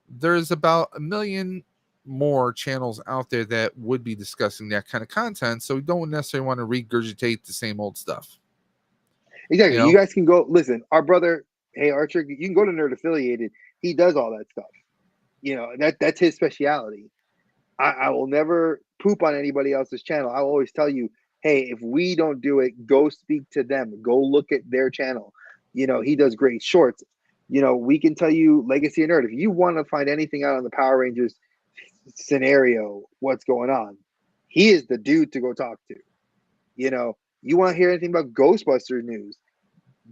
Speaker 1: there's about a million more channels out there that would be discussing that kind of content. So we don't necessarily want to regurgitate the same old stuff. You
Speaker 2: exactly. You
Speaker 1: know,
Speaker 2: guys can go listen. Our brother, Hey Archer, you can go to Nerd Affiliated. He does all that stuff. That's his speciality. I will never poop on anybody else's channel. I will always tell you, hey, if we don't do it, go speak to them. Go look at their channel. He does great shorts. We can tell you Legacy of Nerd. If you want to find anything out on the Power Rangers scenario, what's going on, he is the dude to go talk to. You want to hear anything about Ghostbusters news,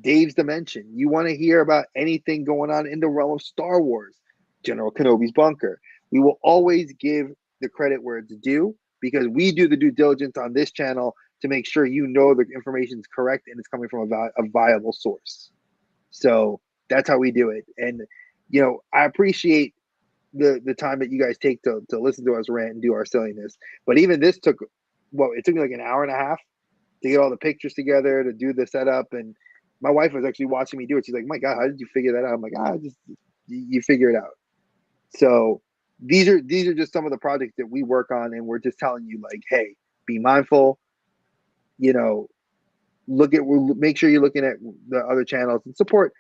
Speaker 2: Dave's Dimension. You want to hear about anything going on in the realm of Star Wars, General Kenobi's bunker. We will always give the credit where it's due because we do the due diligence on this channel to make sure the information is correct and it's coming from a viable source. So that's how we do it. And I appreciate the time that you guys take to listen to us rant and do our silliness. But even this it took me like an hour and a half to get all the pictures together, to do the setup, and My wife was actually watching me do it. She's like, "My God, how did you figure that out?" I'm like, just you figure it out. So these are just some of the projects that we work on, and we're just telling you like, hey, be mindful. You know, make sure you're looking at the other channels and support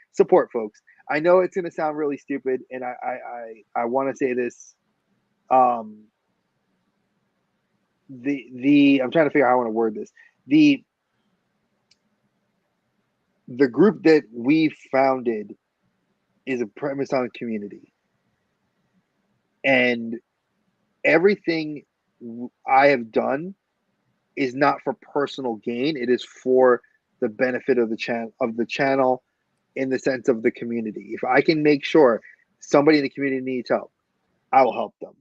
Speaker 2: folks. I know it's going to sound really stupid, and I want to say this. Um, the I'm trying to figure out how I want to word this. The group that we founded is a premise on community, and everything I have done is not for personal gain. It is for the benefit of the channel in the sense of the community. If I can make sure somebody in the community needs help, I will help them.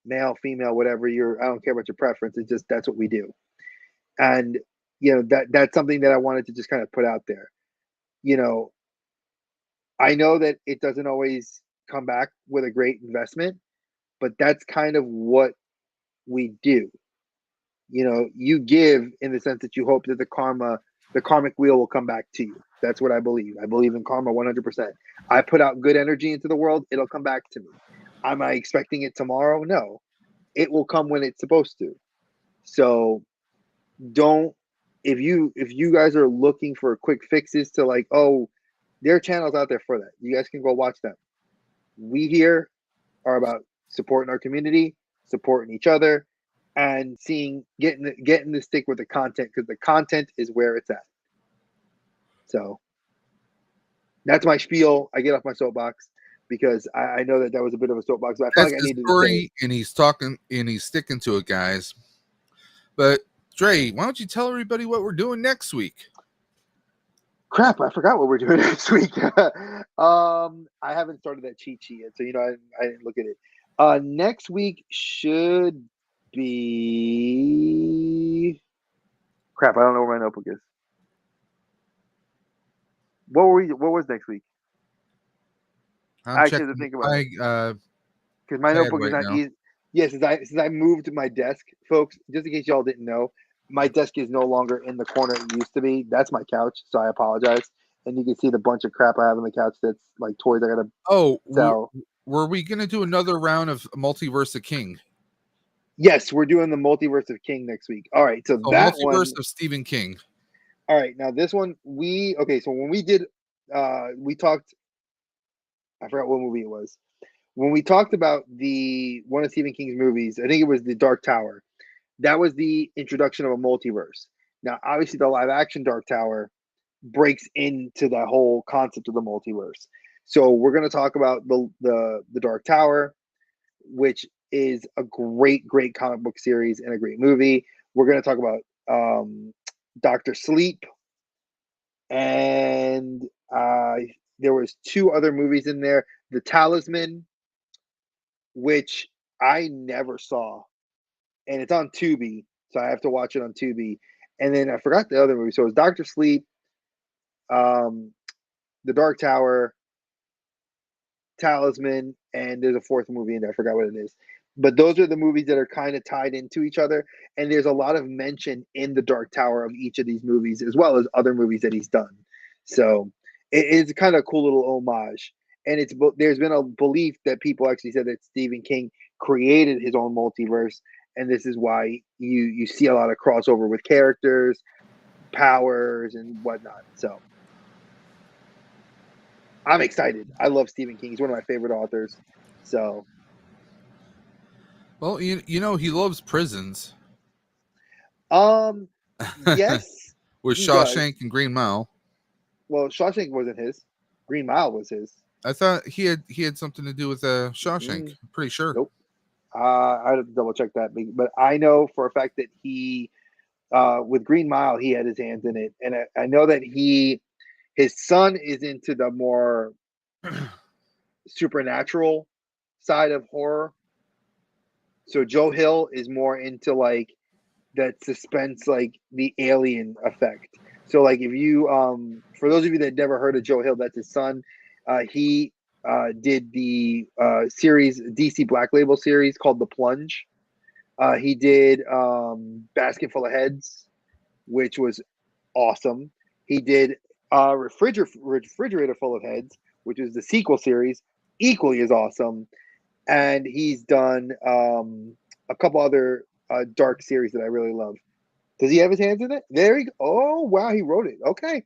Speaker 2: Male, female, whatever I don't care about your preference. It's just that's what we do. And that's something that I wanted to just kind of put out there. You know, I know that it doesn't always come back with a great investment, but that's kind of what we do. You give in the sense that you hope that the karmic wheel will come back to you. That's what I believe. I believe in karma 100%. I put out good energy into the world, it'll come back to me. Am I expecting it tomorrow? No. It will come when it's supposed to. So don't if you guys are looking for quick fixes to like, oh, there are channels out there for that. You guys can go watch them. We here are about supporting our community, supporting each other, and getting the stick with the content because the content is where it's at. So that's my spiel. I get off my soapbox because I know that was a bit of a soapbox, but I felt
Speaker 1: That's
Speaker 2: like I
Speaker 1: his
Speaker 2: needed to say it.
Speaker 1: story, and he's talking and he's sticking to it, guys. But Dre, why don't you tell everybody what we're doing next week?
Speaker 2: Crap, I forgot what we're doing next week. I haven't started that cheat sheet yet, so I didn't look at it. Next week should be crap. I don't know where my notebook is. What was next week?
Speaker 1: I'm
Speaker 2: I actually have to
Speaker 1: checking
Speaker 2: think about it
Speaker 1: my
Speaker 2: because my
Speaker 1: pad
Speaker 2: notebook is
Speaker 1: right
Speaker 2: not
Speaker 1: now.
Speaker 2: easy. Yes, since I moved my desk, folks, just in case y'all didn't know, my desk is no longer in the corner it used to be. That's my couch, so I apologize. And you can see the bunch of crap I have on the couch that's like toys I gotta
Speaker 1: Oh,
Speaker 2: sell.
Speaker 1: were we gonna do another round of Multiverse of King?
Speaker 2: Yes, we're doing the Multiverse of King next week. All right, so
Speaker 1: Oh,
Speaker 2: that
Speaker 1: Multiverse
Speaker 2: one.
Speaker 1: of Stephen King.
Speaker 2: All right, now this one so when we did, we talked. I forgot what movie it was. When we talked about the one of Stephen King's movies, I think it was The Dark Tower. That was the introduction of a multiverse. Now, obviously, the live action Dark Tower breaks into the whole concept of the multiverse. So we're going to talk about the Dark Tower, which is a great comic book series and a great movie. We're going to talk about Doctor Sleep, and there was two other movies in there. The Talisman, which I never saw, and it's on Tubi, so I have to watch it on Tubi. And then I forgot the other movie. So it was Doctor Sleep, um, The Dark Tower, Talisman, and there's a fourth movie in there. I forgot what it is. But those are the movies that are kind of tied into each other. And there's a lot of mention in The Dark Tower of each of these movies, as well as other movies that he's done. So it's kind of a cool little homage. And there's been a belief that people actually said that Stephen King created his own multiverse, and this is why you see a lot of crossover with characters, powers, and whatnot. So I'm excited. I love Stephen King. He's one of my favorite authors. So,
Speaker 1: Well, you know he loves prisons
Speaker 2: um, yes,
Speaker 1: with
Speaker 2: he does.
Speaker 1: Shawshank and Green Mile.
Speaker 2: Well, Shawshank wasn't his. Green Mile was his.
Speaker 1: I thought he had something to do with Shawshank.
Speaker 2: Mm,
Speaker 1: I'm pretty sure.
Speaker 2: nope. I have to double check that, but I know for a fact that he, with Green Mile, he had his hands in it, and I know that his son is into the more supernatural side of horror. So Joe Hill is more into like that suspense, like the alien effect. So like if you for those of you that never heard of Joe Hill, that's his son. He did the series DC Black Label series called The Plunge. He did Basket Full of Heads, which was awesome. He did Refrigerator Full of Heads, which is the sequel series, equally as awesome. And he's done a couple other dark series that I really love. Does he have his hands in it? There he go. Oh wow, he wrote it. Okay,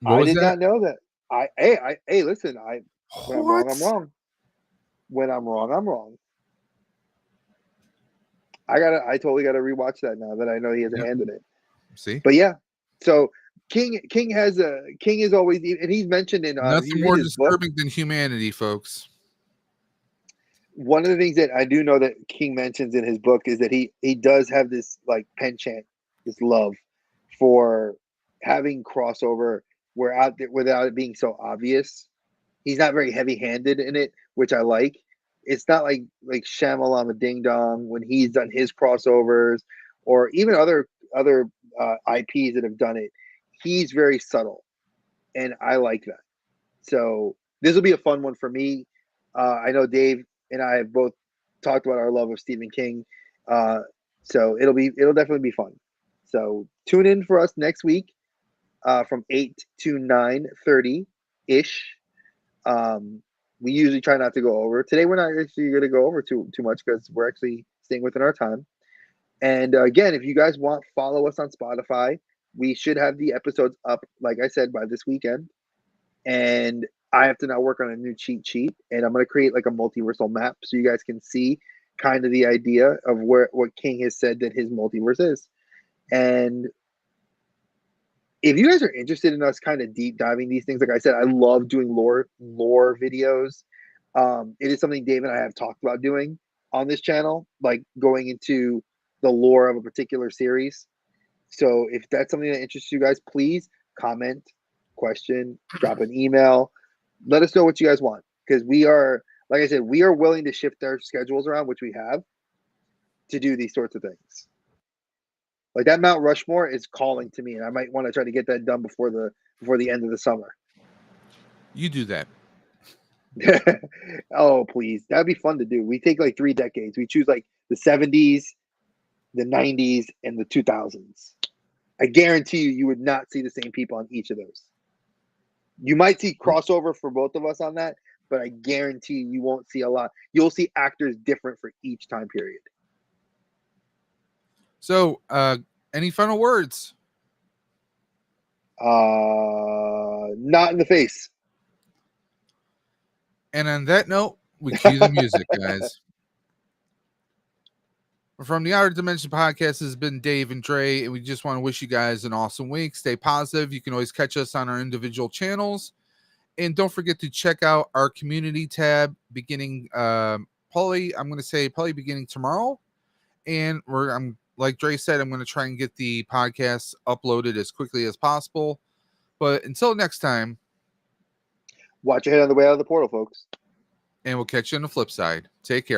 Speaker 1: What was
Speaker 2: did
Speaker 1: that?
Speaker 2: not know that. Hey, listen. When I'm wrong, I'm wrong. When I'm wrong, I'm wrong. I totally gotta rewatch that now that I know he has a hand in it.
Speaker 1: See,
Speaker 2: but yeah, so King is always, and he's mentioned in
Speaker 1: nothing more disturbing than humanity, folks.
Speaker 2: One of the things that I do know that King mentions in his book is that he does have this like penchant, this love for having crossover where out there without it being so obvious. He's not very heavy-handed in it, which I like. It's not like Shamalama Ding Dong when he's done his crossovers, or even other IPs that have done it. He's very subtle, and I like that. So this will be a fun one for me. I know Dave and I have both talked about our love of Stephen King, so it'll definitely be fun. So tune in for us next week from 8 to 9:30 ish. We usually try not to go over. Today we're not actually going to go over too much because we're actually staying within our time. And again, if you guys want, follow us on Spotify. We should have the episodes up, like I said, by this weekend. And I have to now work on a new cheat sheet, and I'm going to create like a multiversal map so you guys can see kind of the idea of what King has said that his multiverse is. And if you guys are interested in us kind of deep diving these things, like I said, I love doing lore videos. It is something Dave and I have talked about doing on this channel, like going into the lore of a particular series. So if that's something that interests you guys, please comment, question, drop an email. Let us know what you guys want, because we are, like I said, we are willing to shift our schedules around, which we have, to do these sorts of things. Like that Mount Rushmore is calling to me, and I might want to try to get that done before the end of the summer.
Speaker 1: You do that.
Speaker 2: Oh, please. That'd be fun to do. We take like 3 decades. We choose like the 70s, the 90s, and the 2000s. I guarantee you would not see the same people on each of those. You might see crossover for both of us on that, but I guarantee you won't see a lot. You'll see actors different for each time period.
Speaker 1: So, any final words?
Speaker 2: Not in the face.
Speaker 1: And on that note, we cue the music, guys. From the Outer Dimension Podcast, this has been Dave and Dre, and we just want to wish you guys an awesome week. Stay positive. You can always catch us on our individual channels. And don't forget to check out our community tab beginning probably beginning tomorrow. And I'm like Dre said, I'm going to try and get the podcast uploaded as quickly as possible. But until next time,
Speaker 2: watch your head on the way out of the portal, folks.
Speaker 1: And we'll catch you on the flip side. Take care.